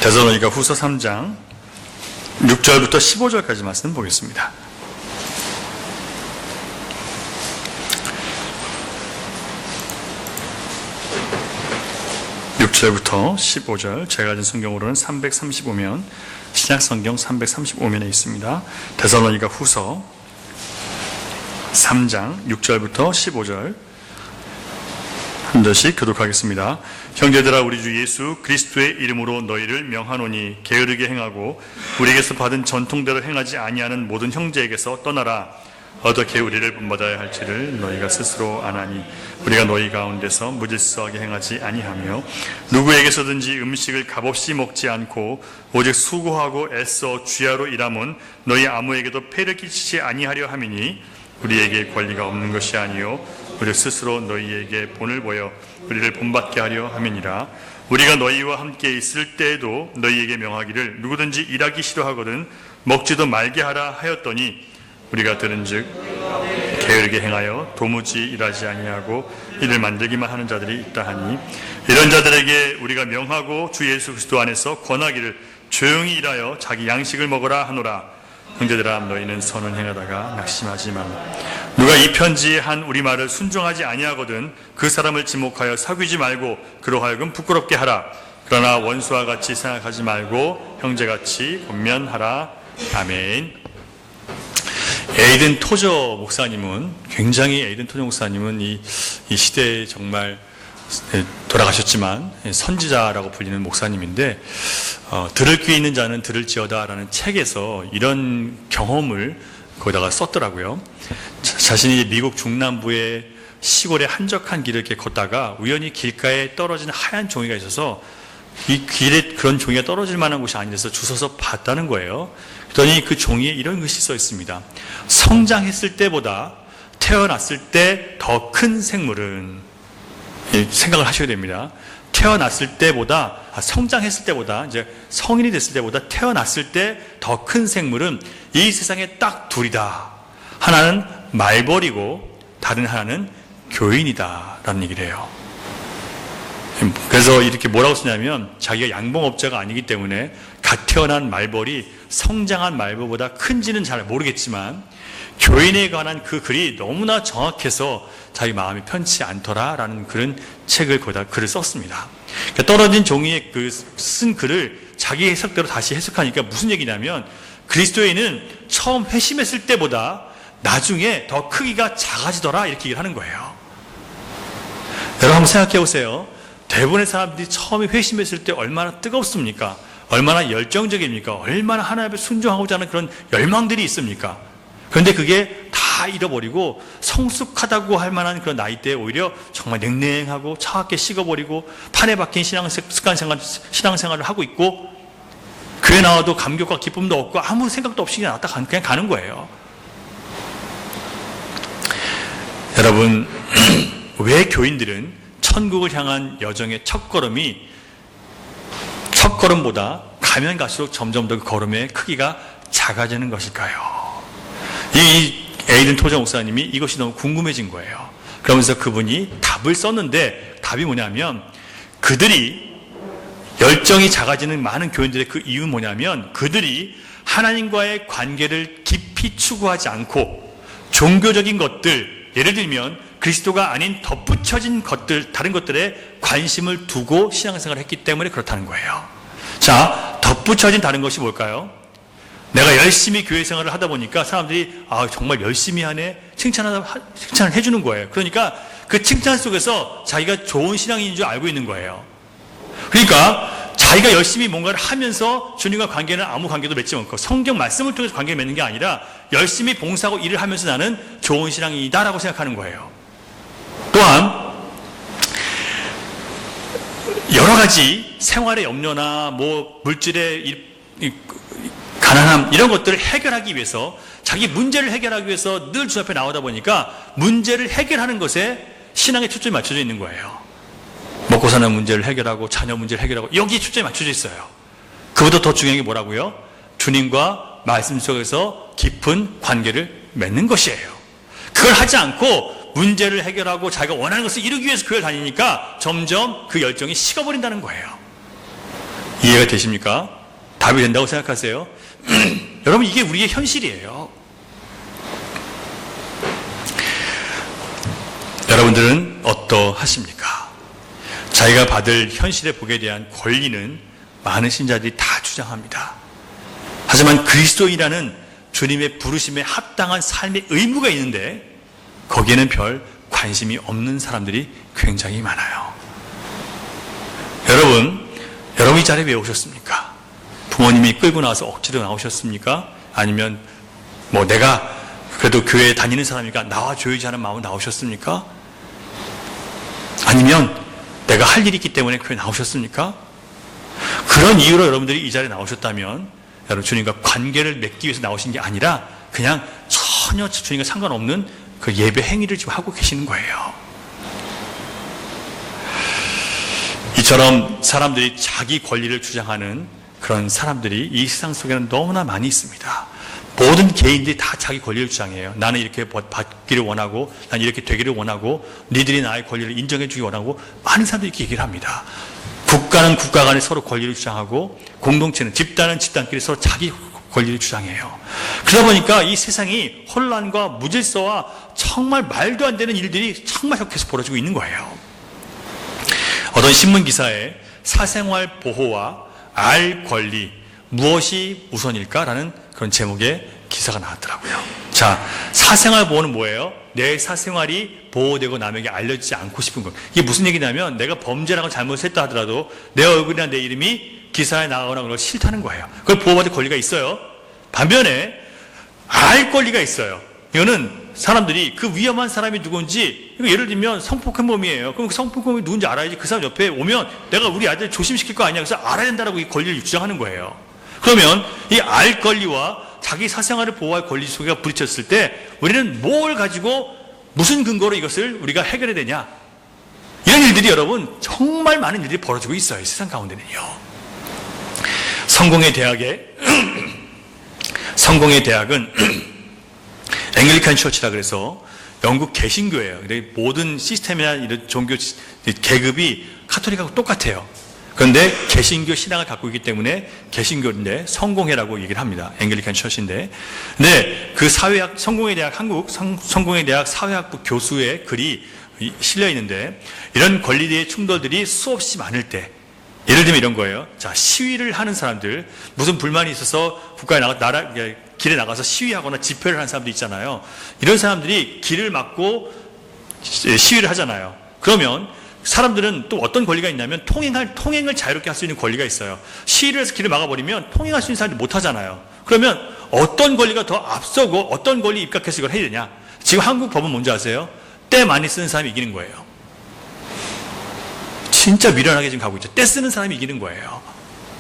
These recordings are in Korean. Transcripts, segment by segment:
데살로니가 후서 3장 6절부터 15절까지 말씀 보겠습니다. (6절부터) 15절, 제가 가진 성경으로는 335면, 신약성경 335면에 있습니다. 데살로니가 후서 3장 6절부터 15절 한 절씩 교독하겠습니다. 형제들아, 우리 주 예수 그리스도의 이름으로 너희를 명하노니 게으르게 행하고 우리에게서 받은 전통대로 행하지 아니하는 모든 형제에게서 떠나라. 어떻게 우리를 본받아야 할지를 너희가 스스로 아나니 우리가 너희 가운데서 무질서하게 행하지 아니하며 누구에게서든지 음식을 값없이 먹지 않고 오직 수고하고 애써 주야로 일함은 너희 아무에게도 폐를 끼치지 아니하려 함이니 우리에게 권리가 없는 것이 아니요 우리 스스로 너희에게 본을 보여 우리를 본받게 하려 함이니라. 우리가 너희와 함께 있을 때에도 너희에게 명하기를 누구든지 일하기 싫어하거든 먹지도 말게 하라 하였더니 우리가 들은즉 게으르게 행하여 도무지 일하지 아니하고 이를 만들기만 하는 자들이 있다 하니 이런 자들에게 우리가 명하고 주 예수 그리스도 안에서 권하기를 조용히 일하여 자기 양식을 먹으라 하노라. 형제들아, 너희는 선을 행하다가 낙심하지 말라. 누가 이 편지에 한 우리 말을 순종하지 아니하거든 그 사람을 지목하여 사귀지 말고 그로 하여금 부끄럽게 하라. 그러나 원수와 같이 생각하지 말고 형제같이 권면하라. 아멘. 에이든 토저 목사님은 이 시대에 정말 돌아가셨지만 선지자라고 불리는 목사님인데, 들을 귀 있는 자는 들을지어다라는 책에서 이런 경험을 거기다가 썼더라고요. 자신이 미국 중남부의 시골의 한적한 길을 이렇게 걷다가 우연히 길가에 떨어진 하얀 종이가 있어서 이 길에 그런 종이가 떨어질 만한 곳이 아니라서 주워서 봤다는 거예요. 그랬더니 그 종이에 이런 글씨 써 있습니다. 성장했을 때보다 태어났을 때 더 큰 생물은, 생각을 하셔야 됩니다. 태어났을 때보다, 성장했을 때보다, 이제 성인이 됐을 때보다 태어났을 때 더 큰 생물은 이 세상에 딱 둘이다. 하나는 말벌이고 다른 하나는 교인이다 라는 얘기를 해요. 그래서 이렇게 뭐라고 쓰냐면, 자기가 양봉업자가 아니기 때문에 갓 태어난 말벌이 성장한 말벌보다 큰지는 잘 모르겠지만 교인에 관한 그 글이 너무나 정확해서 자기 마음이 편치 않더라라는 그런 책을 거기다 글을 썼습니다. 그러니까 떨어진 종이에 그 쓴 글을 자기 해석대로 다시 해석하니까 무슨 얘기냐면, 그리스도인은 처음 회심했을 때보다 나중에 더 크기가 작아지더라 이렇게 얘기를 하는 거예요. 여러분 한번 생각해 보세요. 대부분의 사람들이 처음에 회심했을 때 얼마나 뜨겁습니까? 얼마나 열정적입니까? 얼마나 하나님을 순종하고자 하는 그런 열망들이 있습니까? 그런데 그게 다 잃어버리고 성숙하다고 할 만한 그런 나이대에 오히려 정말 냉랭하고 차갑게 식어버리고 판에 박힌 신앙생활을 하고 있고, 교회 나와도 감격과 기쁨도 없고 아무 생각도 없이 그냥 가는 거예요. 여러분, 왜 교인들은 천국을 향한 여정의 첫걸음보다 가면 갈수록 점점 더 그 걸음의 크기가 작아지는 것일까요? 이 에이든 토저 목사님이 이것이 너무 궁금해진 거예요. 그러면서 그분이 답을 썼는데, 답이 뭐냐면, 그들이 열정이 작아지는 많은 교인들의 그 이유는 뭐냐면, 그들이 하나님과의 관계를 깊이 추구하지 않고 종교적인 것들, 예를 들면 그리스도가 아닌 덧붙여진 것들, 다른 것들에 관심을 두고 신앙생활을 했기 때문에 그렇다는 거예요. 자, 덧붙여진 다른 것이 뭘까요? 내가 열심히 교회 생활을 하다 보니까 사람들이 정말 열심히 하네, 칭찬을 해주는 거예요. 그러니까 그 칭찬 속에서 자기가 좋은 신앙인인 줄 알고 있는 거예요. 그러니까 자기가 열심히 뭔가를 하면서 주님과 관계는 아무 관계도 맺지 않고 성경 말씀을 통해서 관계를 맺는 게 아니라 열심히 봉사하고 일을 하면서 나는 좋은 신앙인이다라고 생각하는 거예요. 또한 여러 가지 생활의 염려나 물질의 가난함 이런 것들을 해결하기 위해서, 자기 문제를 해결하기 위해서 늘 주 앞에 나오다 보니까 문제를 해결하는 것에 신앙의 초점이 맞춰져 있는 거예요. 먹고 사는 문제를 해결하고 자녀 문제를 해결하고 여기에 초점이 맞춰져 있어요. 그보다 더 중요한 게 뭐라고요? 주님과 말씀 속에서 깊은 관계를 맺는 것이에요. 그걸 하지 않고 문제를 해결하고 자기가 원하는 것을 이루기 위해서 교회를 다니니까 점점 그 열정이 식어버린다는 거예요. 이해가 되십니까? 답이 된다고 생각하세요? 여러분, 이게 우리의 현실이에요. 여러분들은 어떠하십니까? 자기가 받을 현실의 복에 대한 권리는 많은 신자들이 다 주장합니다. 하지만 그리스도인이라는 주님의 부르심에 합당한 삶의 의무가 있는데 거기에는 별 관심이 없는 사람들이 굉장히 많아요. 여러분 이 자리에 왜 오셨습니까? 부모님이 끌고 나와서 억지로 나오셨습니까? 아니면 내가 그래도 교회에 다니는 사람이니까 나와줘야지 하는 마음으로 나오셨습니까? 아니면 내가 할 일이 있기 때문에 교회에 나오셨습니까? 그런 이유로 여러분들이 이 자리에 나오셨다면 여러분 주님과 관계를 맺기 위해서 나오신 게 아니라 그냥 전혀 주님과 상관없는 그 예배 행위를 지금 하고 계시는 거예요. 이처럼 사람들이 자기 권리를 주장하는 그런 사람들이 이 세상 속에는 너무나 많이 있습니다. 모든 개인들이 다 자기 권리를 주장해요. 나는 이렇게 받기를 원하고, 난 이렇게 되기를 원하고, 니들이 나의 권리를 인정해 주기 원하고, 많은 사람들이 이렇게 얘기를 합니다. 국가는 국가 간에 서로 권리를 주장하고, 공동체는 집단은 집단끼리 서로 자기 권리를 주장해요. 그러다 보니까 이 세상이 혼란과 무질서와 정말 말도 안 되는 일들이 정말 계속 벌어지고 있는 거예요. 어떤 신문 기사에 사생활 보호와 알 권리, 무엇이 우선일까라는 그런 제목의 기사가 나왔더라고요. 자, 사생활 보호는 뭐예요? 내 사생활이 보호되고 남에게 알려지지 않고 싶은 것. 이게 무슨 얘기냐면 내가 범죄라고 잘못했다 하더라도 내 얼굴이나 내 이름이 기사에 나가거나 그런 걸 싫다는 거예요. 그걸 보호받을 권리가 있어요. 반면에 알 권리가 있어요. 이거는 사람들이 그 위험한 사람이 누군지, 예를 들면 성폭행범이에요. 그럼 그 성폭행범이 누군지 알아야지 그 사람 옆에 오면 내가 우리 아들 조심시킬 거 아니야. 그래서 알아야 된다라고 이 권리를 주장하는 거예요. 그러면 이 알 권리와 자기 사생활을 보호할 권리 속에 부딪혔을 때 우리는 뭘 가지고 무슨 근거로 이것을 우리가 해결해야 되냐? 이런 일들이 여러분 정말 많은 일들이 벌어지고 있어요. 세상 가운데는요. 성공의 대학은 앵글리칸 처치라 그래서 영국 개신교예요. 모든 시스템이나 이런 종교 계급이 카톨릭하고 똑같아요. 그런데 개신교 신앙을 갖고 있기 때문에 개신교인데 성공회라고 얘기를 합니다. 앵글리칸 처치인데. 근데 그 성공회 대학, 한국 성공회 대학 사회학부 교수의 글이 실려 있는데 이런 권리대의 충돌들이 수없이 많을 때 예를 들면 이런 거예요. 자, 시위를 하는 사람들, 무슨 불만이 있어서 국가에 길에 나가서 시위하거나 집회를 하는 사람들 있잖아요. 이런 사람들이 길을 막고 시위를 하잖아요. 그러면 사람들은 또 어떤 권리가 있냐면 통행을 자유롭게 할 수 있는 권리가 있어요. 시위를 해서 길을 막아버리면 통행할 수 있는 사람들이 못 하잖아요. 그러면 어떤 권리가 더 앞서고 어떤 권리 입각해서 이걸 해야 되냐? 지금 한국 법은 뭔지 아세요? 때 많이 쓰는 사람이 이기는 거예요. 진짜 미련하게 지금 가고 있죠. 때 쓰는 사람이 이기는 거예요.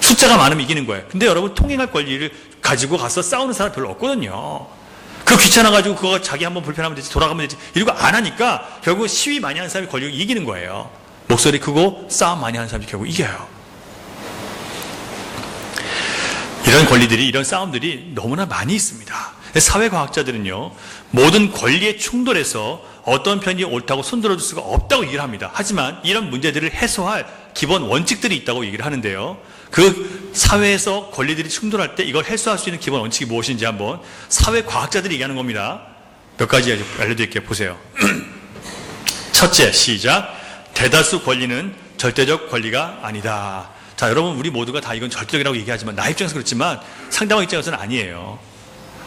숫자가 많으면 이기는 거예요. 근데 여러분 통행할 권리를 가지고 가서 싸우는 사람 별로 없거든요. 그 귀찮아가지고 그거 자기 한번 불편하면 되지, 돌아가면 되지, 이러고 안 하니까 결국 시위 많이 하는 사람이 권리를 이기는 거예요. 목소리 크고 싸움 많이 하는 사람이 결국 이겨요. 이런 권리들이, 이런 싸움들이 너무나 많이 있습니다. 사회과학자들은요, 모든 권리의 충돌에서 어떤 편이 옳다고 손들어줄 수가 없다고 얘기를 합니다. 하지만 이런 문제들을 해소할 기본 원칙들이 있다고 얘기를 하는데요. 그 사회에서 권리들이 충돌할 때 이걸 해소할 수 있는 기본 원칙이 무엇인지 한번 사회과학자들이 얘기하는 겁니다. 몇 가지 알려드릴게요. 보세요. 첫째, 시작. 대다수 권리는 절대적 권리가 아니다. 자, 여러분, 우리 모두가 다 이건 절대적이라고 얘기하지만 나 입장에서 그렇지만 상대방 입장에서는 아니에요.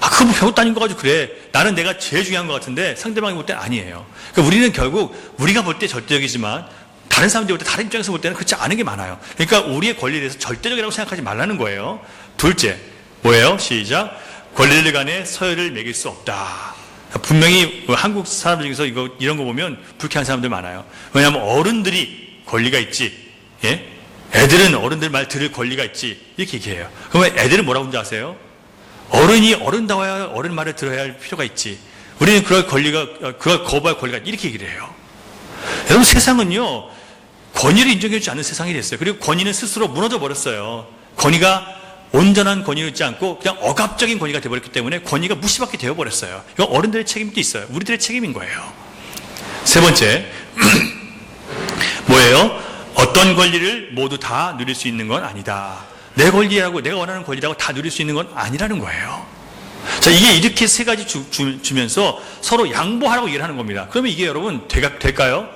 그거 뭐 배웠 다닌 거 가지고 그래. 나는 내가 제일 중요한 것 같은데 상대방이 볼 때는 아니에요. 그러니까 우리는 결국 우리가 볼 때 절대적이지만 다른 사람들이 볼 때, 다른 입장에서 볼 때는 그렇지 않은 게 많아요. 그러니까 우리의 권리에 대해서 절대적이라고 생각하지 말라는 거예요. 둘째, 뭐예요? 시작. 권리들 간에 서열을 매길 수 없다. 분명히 한국 사람들 중에서 이런 거 보면 불쾌한 사람들 많아요. 왜냐하면 어른들이 권리가 있지, 예? 애들은 어른들 말 들을 권리가 있지, 이렇게 얘기해요. 그러면 애들은 뭐라고 하는지 아세요? 어른이 어른다워야 어른 말을 들어야 할 필요가 있지. 우리는 그걸 거부할 권리가 이렇게 얘기를 해요. 여러분, 세상은요, 권위를 인정해주지 않는 세상이 됐어요. 그리고 권위는 스스로 무너져 버렸어요. 권위가 온전한 권위였지 않고 그냥 억압적인 권위가 되어버렸기 때문에 권위가 무시받게 되어버렸어요. 이건 어른들의 책임도 있어요. 우리들의 책임인 거예요. 세 번째, 뭐예요? 어떤 권리를 모두 다 누릴 수 있는 건 아니다. 내 권리라고, 내가 원하는 권리라고 다 누릴 수 있는 건 아니라는 거예요. 자, 이게 이렇게 세 가지 주면서 서로 양보하라고 얘기를 하는 겁니다. 그러면 이게 여러분 될까요?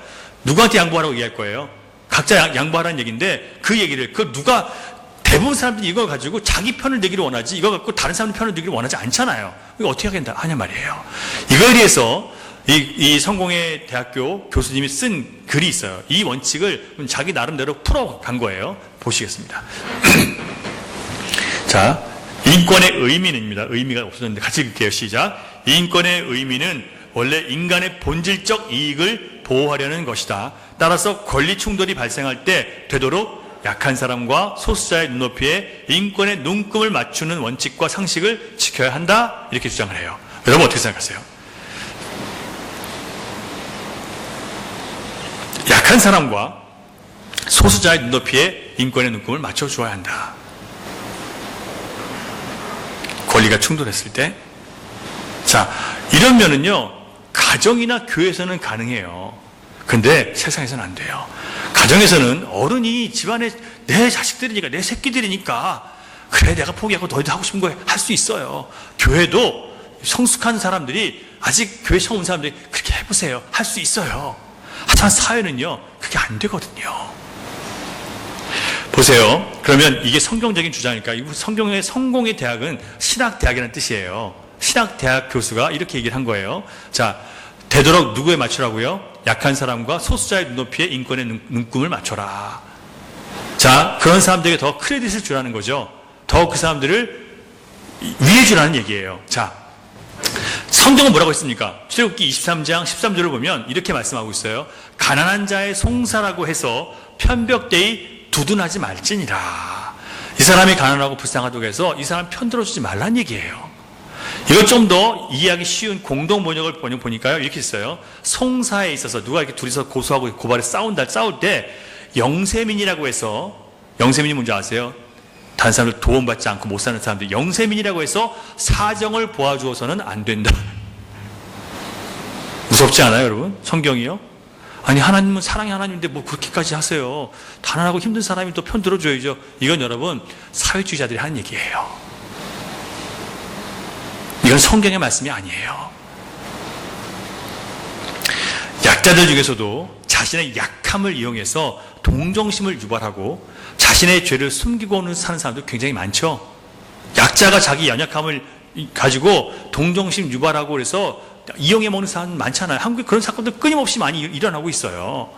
누구한테 양보하라고 얘기할 거예요? 각자 양보하라는 얘기인데, 그 얘기를, 대부분 사람들이 이걸 가지고 자기 편을 내기를 원하지, 이거 갖고 다른 사람들 편을 내기를 원하지 않잖아요. 이거 어떻게 하냐 말이에요. 이거에 대해서 이 성공회 대학교 교수님이 쓴 글이 있어요. 이 원칙을 자기 나름대로 풀어간 거예요. 보시겠습니다. 자, 인권의 의미는입니다. 의미가 없어졌는데 같이 읽을게요. 시작. 인권의 의미는 원래 인간의 본질적 이익을 보호하려는 것이다. 따라서 권리 충돌이 발생할 때 되도록 약한 사람과 소수자의 눈높이에 인권의 눈금을 맞추는 원칙과 상식을 지켜야 한다. 이렇게 주장을 해요. 여러분 어떻게 생각하세요? 약한 사람과 소수자의 눈높이에 인권의 눈금을 맞춰줘야 한다. 권리가 충돌했을 때. 자, 이런 면은요, 가정이나 교회에서는 가능해요. 근데 세상에서는 안 돼요. 가정에서는 어른이 집안에 내 자식들이니까, 내 새끼들이니까, 그래, 내가 포기하고 너희들 하고 싶은 거 할 수 있어요. 교회도 성숙한 사람들이, 아직 교회 처음 온 사람들이 그렇게 해보세요. 할 수 있어요. 하지만 사회는요, 그게 안 되거든요. 보세요. 그러면 이게 성경적인 주장일까? 성경의 성공의 대학은 신학대학이라는 뜻이에요. 신학대학 교수가 이렇게 얘기를 한 거예요. 자, 되도록 누구에 맞추라고요? 약한 사람과 소수자의 눈높이에 인권의 눈금을 맞춰라. 자, 그런 사람들에게 더 크레딧을 주라는 거죠. 더 그 사람들을 위해 주라는 얘기예요. 자, 성경은 뭐라고 했습니까? 출애굽기 23장 13절을 보면 이렇게 말씀하고 있어요. 가난한 자의 송사라고 해서 편벽되이 두둔하지 말지니라. 이 사람이 가난하고 불쌍하다고 해서 이 사람 편들어주지 말란 얘기예요. 이걸 좀 더 이해하기 쉬운 공동 번역을 보니까요, 이렇게 있어요. 송사에 있어서 누가 이렇게 둘이서 고소하고 고발해 싸울 때 영세민이라고 해서, 영세민이 뭔지 아세요? 다른 사람들 도움받지 않고 못 사는 사람들, 영세민이라고 해서 사정을 보아주어서는 안 된다. 무섭지 않아요, 여러분? 성경이요? 아니, 하나님은 사랑의 하나님인데 뭐 그렇게까지 하세요. 가난하고 힘든 사람이 또 편 들어줘야죠. 이건 여러분 사회주의자들이 하는 얘기예요. 이건 성경의 말씀이 아니에요. 약자들 중에서도 자신의 약함을 이용해서 동정심을 유발하고 자신의 죄를 숨기고는 사는 사람도 굉장히 많죠. 약자가 자기 연약함을 가지고 동정심 유발하고 그래서 이용해 먹는 사람 많잖아요. 한국에 그런 사건들 끊임없이 많이 일어나고 있어요.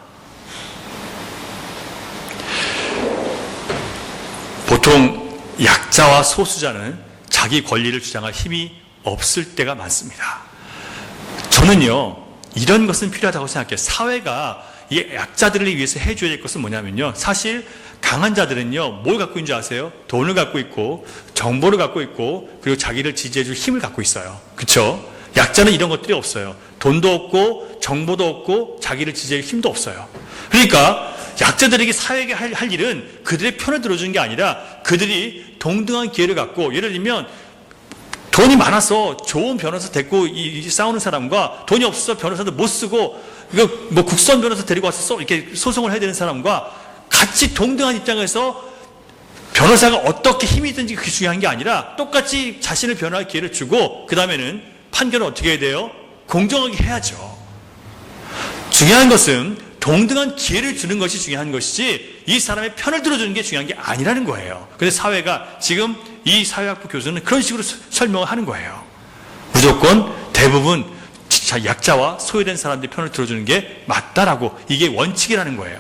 보통 약자와 소수자는 자기 권리를 주장할 힘이 없을 때가 많습니다. 저는요, 이런 것은 필요하다고 생각해요. 사회가 이 약자들을 위해서 해줘야 될 것은 뭐냐면요, 사실 강한 자들은요, 뭘 갖고 있는 줄 아세요? 돈을 갖고 있고 정보를 갖고 있고 그리고 자기를 지지해줄 힘을 갖고 있어요. 그렇죠? 약자는 이런 것들이 없어요. 돈도 없고 정보도 없고 자기를 지지할 힘도 없어요. 그러니까 약자들에게 사회에 할 일은 그들의 편을 들어주는 게 아니라 그들이 동등한 기회를 갖고, 예를 들면 돈이 많아서 좋은 변호사 데리고 싸우는 사람과 돈이 없어서 변호사도 못 쓰고 이거 뭐 국선 변호사 데리고 와서 이렇게 소송을 해야 되는 사람과 같이 동등한 입장에서 변호사가 어떻게 힘이 있든지 그게 중요한 게 아니라 똑같이 자신을 변호할 기회를 주고 그 다음에는 판결을 어떻게 해야 돼요? 공정하게 해야죠. 중요한 것은 동등한 기회를 주는 것이 중요한 것이지 이 사람의 편을 들어주는 게 중요한 게 아니라는 거예요. 그런데 사회가 지금 이 사회학부 교수는 그런 식으로 설명을 하는 거예요. 무조건 대부분 약자와 소외된 사람들의 편을 들어주는 게 맞다라고, 이게 원칙이라는 거예요.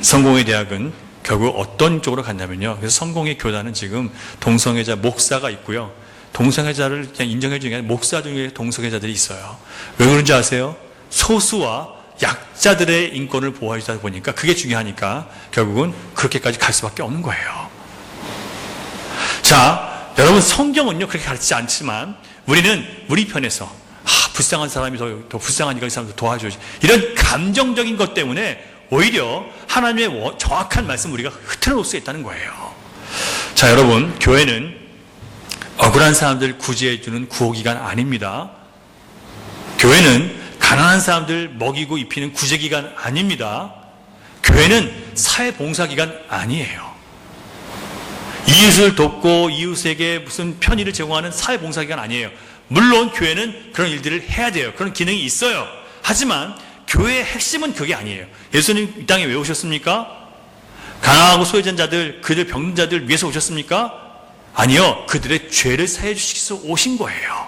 성공의 대학은 결국 어떤 쪽으로 갔냐면요, 그래서 성공의 교단은 지금 동성애자 목사가 있고요, 동성애자를 그냥 인정해 주는 게 아니라 목사 중에 동성애자들이 있어요. 왜 그런지 아세요? 소수와 약자들의 인권을 보호하다 보니까 그게 중요하니까 결국은 그렇게까지 갈 수밖에 없는 거예요. 자, 여러분, 성경은요 그렇게 가르치지 않지만 우리는 우리 편에서 불쌍한 사람이 더 불쌍하니까 이 사람도 도와줘야지, 이런 감정적인 것 때문에 오히려 하나님의 정확한 말씀 우리가 흐트러 놓을 수 있다는 거예요. 자, 여러분, 교회는 억울한 사람들 구제해 주는 구호기관 아닙니다. 교회는 가난한 사람들 먹이고 입히는 구제기관 아닙니다. 교회는 사회봉사기관 아니에요. 이웃을 돕고 이웃에게 무슨 편의를 제공하는 사회봉사기관 아니에요. 물론 교회는 그런 일들을 해야 돼요. 그런 기능이 있어요. 하지만 교회의 핵심은 그게 아니에요. 예수님 이 땅에 왜 오셨습니까? 가난하고 소외된 자들, 그들 병든 자들 위해서 오셨습니까? 아니요. 그들의 죄를 사해 주시기 위해서 오신 거예요.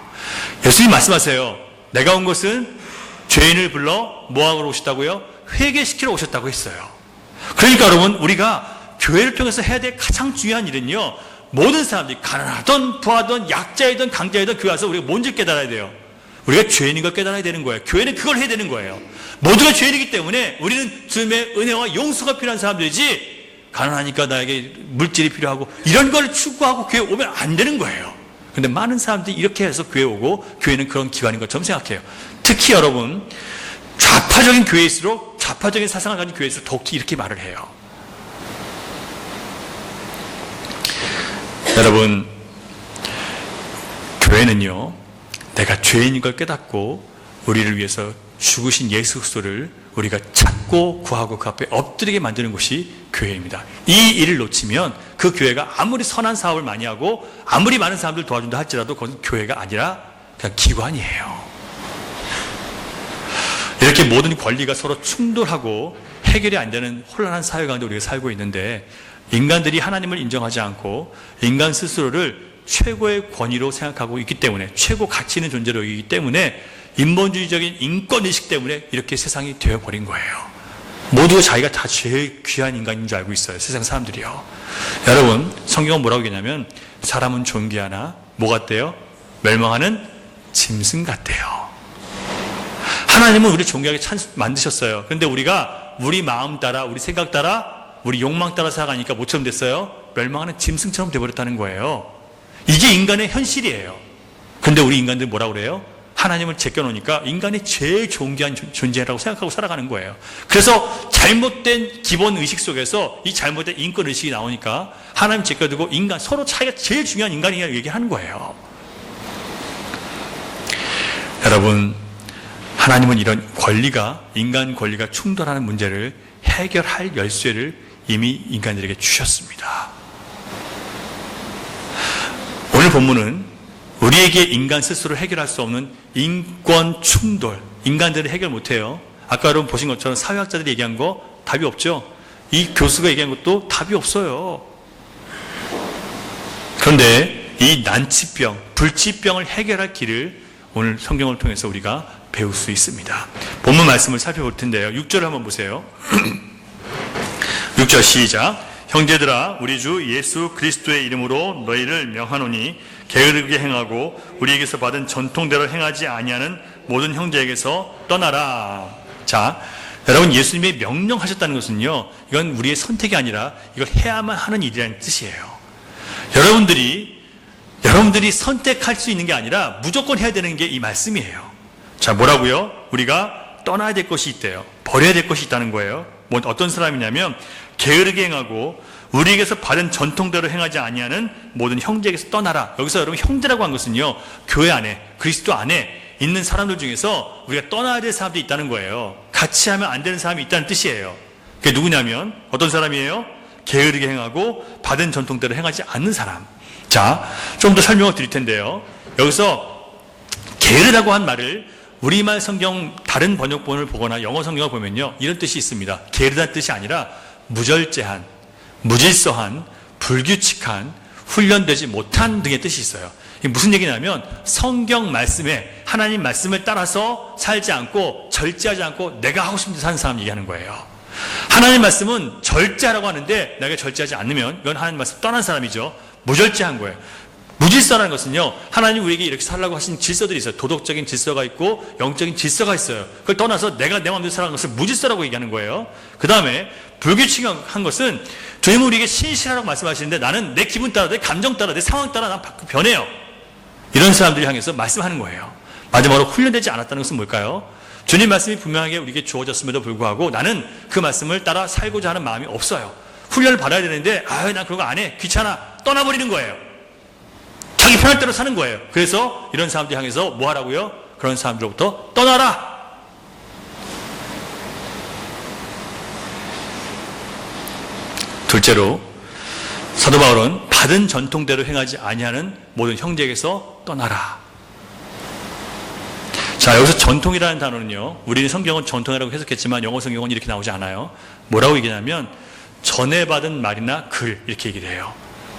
예수님 말씀하세요. 내가 온 것은 죄인을 불러 뭐하러 오셨다고요? 회개시키러 오셨다고 했어요. 그러니까 여러분, 우리가 교회를 통해서 해야 될 가장 중요한 일은요, 모든 사람들이 가난하던 부하던 약자이든 강자이든 교회 와서 우리가 뭔지 깨달아야 돼요. 우리가 죄인인 걸 깨달아야 되는 거예요. 교회는 그걸 해야 되는 거예요. 모두가 죄인이기 때문에 우리는 주님의 은혜와 용서가 필요한 사람들이지, 가난하니까 나에게 물질이 필요하고 이런 걸 추구하고 교회 오면 안 되는 거예요. 근데 많은 사람들이 이렇게 해서 교회 오고, 교회는 그런 기관인 것처럼 생각해요. 특히 여러분, 좌파적인 교회일수록, 좌파적인 사상을 가진 교회일수록 더욱이 이렇게 말을 해요. 여러분, 교회는요, 내가 죄인인 걸 깨닫고 우리를 위해서 죽으신 예수 그리스도를 우리가 찾고 구하고 그 앞에 엎드리게 만드는 곳이 교회입니다. 이 일을 놓치면 그 교회가 아무리 선한 사업을 많이 하고 아무리 많은 사람들 도와준다 할지라도 그건 교회가 아니라 그냥 기관이에요. 이렇게 모든 권리가 서로 충돌하고 해결이 안 되는 혼란한 사회 가운데 우리가 살고 있는데, 인간들이 하나님을 인정하지 않고 인간 스스로를 최고의 권위로 생각하고 있기 때문에, 최고 가치 있는 존재로 여기기 때문에, 인본주의적인 인권의식 때문에 이렇게 세상이 되어버린 거예요. 모두가 자기가 다 제일 귀한 인간인 줄 알고 있어요. 세상 사람들이요. 여러분, 성경은 뭐라고 얘기하냐면, 사람은 존귀하나 뭐 같대요? 멸망하는 짐승 같대요. 하나님은 우리 존귀하게 만드셨어요. 그런데 우리가 우리 마음 따라, 우리 생각 따라, 우리 욕망 따라 살아가니까 뭐처럼 됐어요? 멸망하는 짐승처럼 되어버렸다는 거예요. 이게 인간의 현실이에요. 근데 우리 인간들 뭐라고 그래요? 하나님을 제껴놓으니까 인간이 제일 존귀한 존재라고 생각하고 살아가는 거예요. 그래서 잘못된 기본 의식 속에서 이 잘못된 인권 의식이 나오니까 하나님 제껴두고 인간, 서로 차이가 제일 중요한 인간이라고 얘기하는 거예요. 여러분, 하나님은 이런 권리가, 인간 권리가 충돌하는 문제를 해결할 열쇠를 이미 인간들에게 주셨습니다. 오늘 본문은 우리에게 인간 스스로 해결할 수 없는 인권 충돌, 인간들은 해결 못해요. 아까 여러분 보신 것처럼 사회학자들이 얘기한 거 답이 없죠. 이 교수가 얘기한 것도 답이 없어요. 그런데 이 난치병, 불치병을 해결할 길을 오늘 성경을 통해서 우리가 배울 수 있습니다. 본문 말씀을 살펴볼 텐데요. 6절을 한번 보세요. 6절 시작. 형제들아, 우리 주 예수 그리스도의 이름으로 너희를 명하노니 게으르게 행하고 우리에게서 받은 전통대로 행하지 아니하는 모든 형제에게서 떠나라. 자, 여러분, 예수님이 명령하셨다는 것은요, 이건 우리의 선택이 아니라 이걸 해야만 하는 일이라는 뜻이에요. 여러분들이 선택할 수 있는 게 아니라 무조건 해야 되는 게 이 말씀이에요. 자, 뭐라고요? 우리가 떠나야 될 것이 있대요. 버려야 될 것이 있다는 거예요. 뭐 어떤 사람이냐면, 게으르게 행하고 우리에게서 받은 전통대로 행하지 아니하는 모든 형제에게서 떠나라. 여기서 여러분, 형제라고 한 것은요, 교회 안에, 그리스도 안에 있는 사람들 중에서 우리가 떠나야 될 사람들이 있다는 거예요. 같이 하면 안 되는 사람이 있다는 뜻이에요. 그게 누구냐면, 어떤 사람이에요? 게으르게 행하고 받은 전통대로 행하지 않는 사람. 자, 좀 더 설명을 드릴 텐데요. 여기서 게으르다고 한 말을 우리말 성경 다른 번역본을 보거나 영어 성경을 보면요, 이런 뜻이 있습니다. 게으르다는 뜻이 아니라 무절제한, 무질서한, 불규칙한, 훈련되지 못한 등의 뜻이 있어요. 이게 무슨 얘기냐면, 성경 말씀에, 하나님 말씀을 따라서 살지 않고 절제하지 않고 내가 하고 싶은 대로 사는 사람 얘기하는 거예요. 하나님 말씀은 절제하라고 하는데 내가 절제하지 않으면 이건 하나님 말씀 떠난 사람이죠. 무절제한 거예요. 무질서라는 것은요, 하나님 우리에게 이렇게 살라고 하신 질서들이 있어요. 도덕적인 질서가 있고 영적인 질서가 있어요. 그걸 떠나서 내가 내 마음대로 살아가는 것을 무질서라고 얘기하는 거예요. 그 다음에 불규칙한 것은 주님은 우리에게 신실하라고 말씀하시는데 나는 내 기분 따라, 내 감정 따라, 내 상황 따라 난 변해요. 이런 사람들을 향해서 말씀하는 거예요. 마지막으로 훈련되지 않았다는 것은 뭘까요? 주님 말씀이 분명하게 우리에게 주어졌음에도 불구하고 나는 그 말씀을 따라 살고자 하는 마음이 없어요. 훈련을 받아야 되는데 난 그런 거 안 해. 귀찮아. 떠나버리는 거예요. 자기 편할 대로 사는 거예요. 그래서 이런 사람들 향해서 뭐 하라고요? 그런 사람들로부터 떠나라. 둘째로 사도 바울은 받은 전통대로 행하지 아니하는 모든 형제에게서 떠나라. 자, 여기서 전통이라는 단어는요, 우리는 성경은 전통이라고 해석했지만 영어 성경은 이렇게 나오지 않아요. 뭐라고 얘기하냐면 전해받은 말이나 글, 이렇게 얘기를 해요.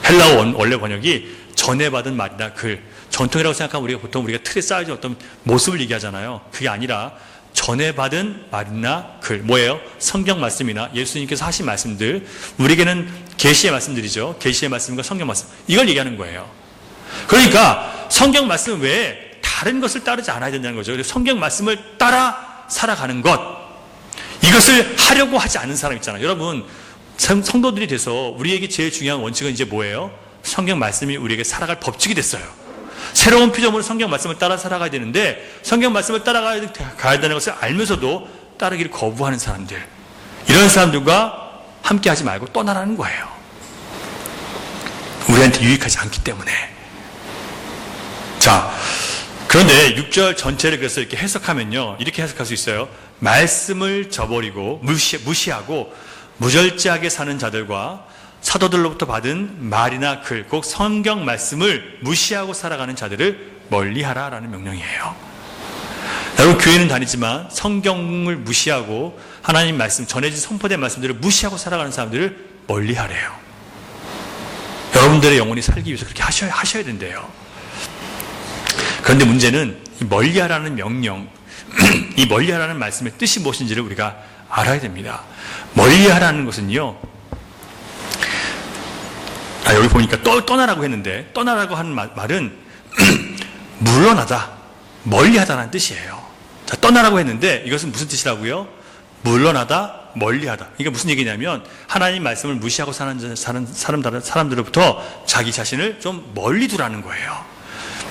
헬라어 원래 번역이 전해받은 말이나 글. 전통이라고 생각하면 우리가 보통 우리가 틀에 쌓여진 어떤 모습을 얘기하잖아요. 그게 아니라 전해받은 말이나 글. 뭐예요? 성경 말씀이나 예수님께서 하신 말씀들. 우리에게는 계시의 말씀들이죠. 계시의 말씀과 성경 말씀. 이걸 얘기하는 거예요. 그러니까 성경 말씀 외에 다른 것을 따르지 않아야 된다는 거죠. 그래서 성경 말씀을 따라 살아가는 것. 이것을 하려고 하지 않는 사람 있잖아요. 여러분, 성도들이 돼서 우리에게 제일 중요한 원칙은 이제 뭐예요? 성경 말씀이 우리에게 살아갈 법칙이 됐어요. 새로운 피조물은 성경 말씀을 따라 살아가야 되는데 성경 말씀을 따라가야 되는 것을 알면서도 따르기를 거부하는 사람들, 이런 사람들과 함께 하지 말고 떠나라는 거예요. 우리한테 유익하지 않기 때문에. 자, 그런데 6절 전체를 그래서 이렇게 해석하면요, 이렇게 해석할 수 있어요. 말씀을 저버리고 무시하고 무절제하게 사는 자들과 사도들로부터 받은 말이나 글, 꼭 성경 말씀을 무시하고 살아가는 자들을 멀리하라라는 명령이에요. 여러분, 교회는 다니지만 성경을 무시하고 하나님 말씀, 전해진 선포된 말씀들을 무시하고 살아가는 사람들을 멀리하래요. 여러분들의 영혼이 살기 위해서 그렇게 하셔야 된대요. 그런데 문제는 이 멀리하라는 명령, 이 멀리하라는 말씀의 뜻이 무엇인지를 우리가 알아야 됩니다. 멀리하라는 것은요, 여기 보니까 떠나라고 했는데, 떠나라고 하는 말은 물러나다, 멀리하다라는 뜻이에요. 자, 떠나라고 했는데 이것은 무슨 뜻이라고요? 물러나다, 멀리하다. 이게 무슨 얘기냐면 하나님 말씀을 무시하고 사는 사람들로부터 자기 자신을 좀 멀리 두라는 거예요.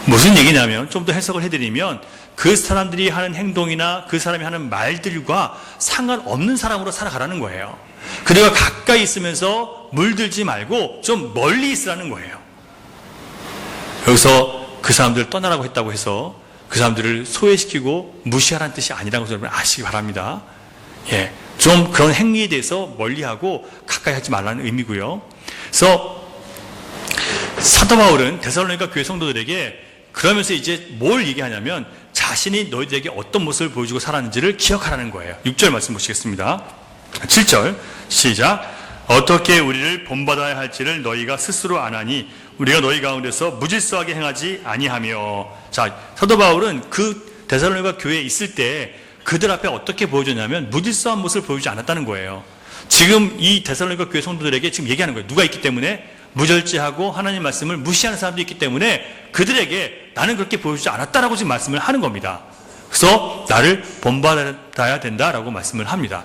무슨 얘기냐면, 좀 더 해석을 해드리면, 그 사람들이 하는 행동이나 그 사람이 하는 말들과 상관없는 사람으로 살아가라는 거예요. 그들과 가까이 있으면서 물들지 말고 좀 멀리 있으라는 거예요. 여기서 그 사람들을 떠나라고 했다고 해서 그 사람들을 소외시키고 무시하라는 뜻이 아니라는 것을 여러분 아시기 바랍니다. 예, 좀 그런 행위에 대해서 멀리하고 가까이 하지 말라는 의미고요. 그래서 사도 바울은 데살로니가 교회 성도들에게 그러면서 이제 뭘 얘기하냐면 자신이 너희들에게 어떤 모습을 보여주고 살았는지를 기억하라는 거예요. 6절 말씀 보시겠습니다. 7절 시작. 어떻게 우리를 본받아야 할지를 너희가 스스로 아나니 우리가 너희 가운데서 무질서하게 행하지 아니하며. 자, 사도 바울은 그 데살로니가 교회에 있을 때 그들 앞에 어떻게 보여줬냐면 무질서한 모습을 보여주지 않았다는 거예요. 지금 이 데살로니가 교회 성도들에게 지금 얘기하는 거예요. 누가 있기 때문에? 무절제하고 하나님 말씀을 무시하는 사람도 있기 때문에 그들에게 나는 그렇게 보여주지 않았다라고 지금 말씀을 하는 겁니다. 그래서 나를 본받아야 된다라고 말씀을 합니다.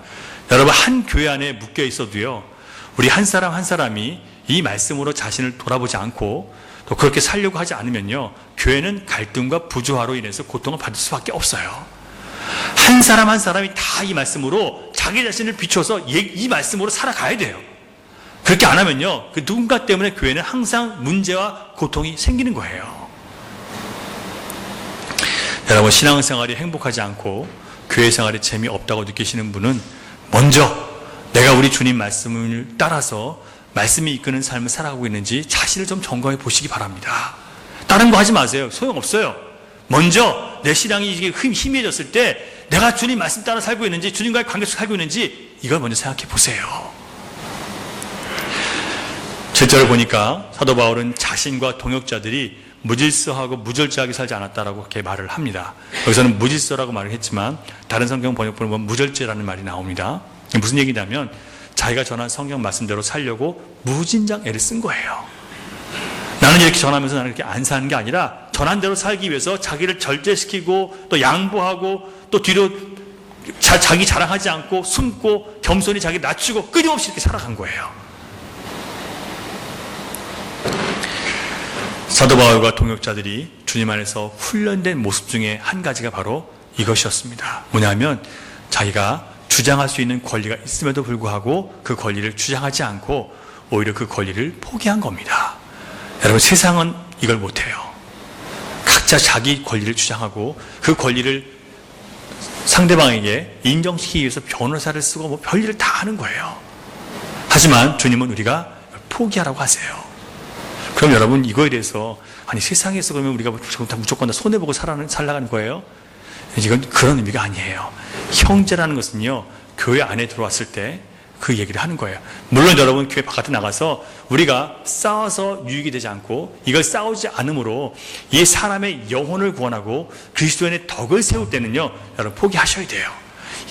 여러분, 한 교회 안에 묶여 있어도요, 우리 한 사람 한 사람이 이 말씀으로 자신을 돌아보지 않고 또 그렇게 살려고 하지 않으면요, 교회는 갈등과 부조화로 인해서 고통을 받을 수밖에 없어요. 한 사람 한 사람이 다 이 말씀으로 자기 자신을 비춰서 이 말씀으로 살아가야 돼요. 그렇게 안 하면요, 그 누군가 때문에 교회는 항상 문제와 고통이 생기는 거예요. 여러분, 신앙생활이 행복하지 않고 교회 생활이 재미없다고 느끼시는 분은 먼저 내가 우리 주님 말씀을 따라서 말씀이 이끄는 삶을 살아가고 있는지 자신을 좀 점검해 보시기 바랍니다. 다른 거 하지 마세요. 소용없어요. 먼저 내 신앙이 희미해졌을 때 내가 주님 말씀 따라 살고 있는지, 주님과의 관계 속에 살고 있는지, 이걸 먼저 생각해 보세요. 7절을 보니까 사도 바울은 자신과 동역자들이 무질서하고 무절제하게 살지 않았다라고 그렇게 말을 합니다. 여기서는 무질서라고 말을 했지만 다른 성경 번역본을 보면 무절제라는 말이 나옵니다. 무슨 얘기냐면 자기가 전한 성경 말씀대로 살려고 무진장 애를 쓴 거예요. 나는 이렇게 전하면서 나는 이렇게 안 사는 게 아니라 전한 대로 살기 위해서 자기를 절제시키고 또 양보하고 또 뒤로 자기 자랑하지 않고 숨고 겸손히 자기 낮추고 끊임없이 이렇게 살아간 거예요. 사도 바울과 동역자들이 주님 안에서 훈련된 모습 중에 한 가지가 바로 이것이었습니다. 뭐냐면 자기가 주장할 수 있는 권리가 있음에도 불구하고 그 권리를 주장하지 않고 오히려 그 권리를 포기한 겁니다. 여러분, 세상은 이걸 못해요. 각자 자기 권리를 주장하고 그 권리를 상대방에게 인정시키기 위해서 변호사를 쓰고 뭐 별일을 다 하는 거예요. 하지만 주님은 우리가 포기하라고 하세요. 그럼 여러분 이거에 대해서 아니 세상에서 그러면 우리가 무조건 다 손해보고 살아가는 거예요? 이건 그런 의미가 아니에요. 형제라는 것은요, 교회 안에 들어왔을 때 그 얘기를 하는 거예요. 물론 여러분 교회 바깥에 나가서 우리가 싸워서 유익이 되지 않고 이걸 싸우지 않으므로 이 사람의 영혼을 구원하고 그리스도인의 덕을 세울 때는요, 여러분 포기하셔야 돼요.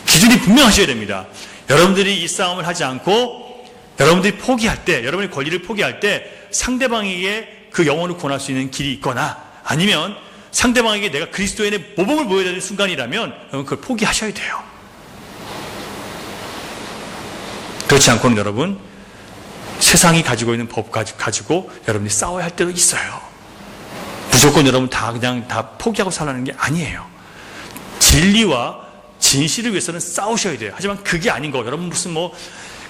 기준이 분명하셔야 됩니다. 여러분들이 이 싸움을 하지 않고 여러분들이 포기할 때, 여러분의 권리를 포기할 때 상대방에게 그 영혼을 구원할 수 있는 길이 있거나 아니면 상대방에게 내가 그리스도인의 모범을 보여야 되는 순간이라면 여러분 그걸 포기하셔야 돼요. 그렇지 않고는 여러분 세상이 가지고 있는 법 가지고 여러분이 싸워야 할 때도 있어요. 무조건 여러분 그냥 다 포기하고 살라는 게 아니에요. 진리와 진실을 위해서는 싸우셔야 돼요. 하지만 그게 아닌 거, 여러분 무슨 뭐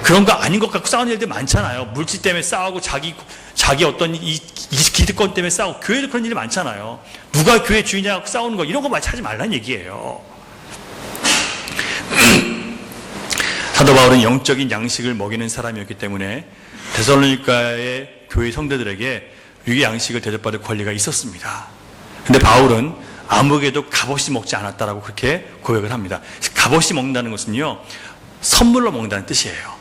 그런 거 아닌 것 갖고 싸우는 일들 많잖아요. 물질 때문에 싸우고 자기 어떤 이 기득권 때문에 싸우고, 교회도 그런 일이 많잖아요. 누가 교회 주인이냐고 싸우는 거, 이런 거 하지 말라는 얘기예요. 사도 바울은 영적인 양식을 먹이는 사람이었기 때문에 데살로니가의 교회 성도들에게 유의 양식을 대접받을 권리가 있었습니다. 근데 바울은 아무에게도 값없이 먹지 않았다라고 그렇게 고백을 합니다. 값없이 먹는다는 것은요, 선물로 먹는다는 뜻이에요.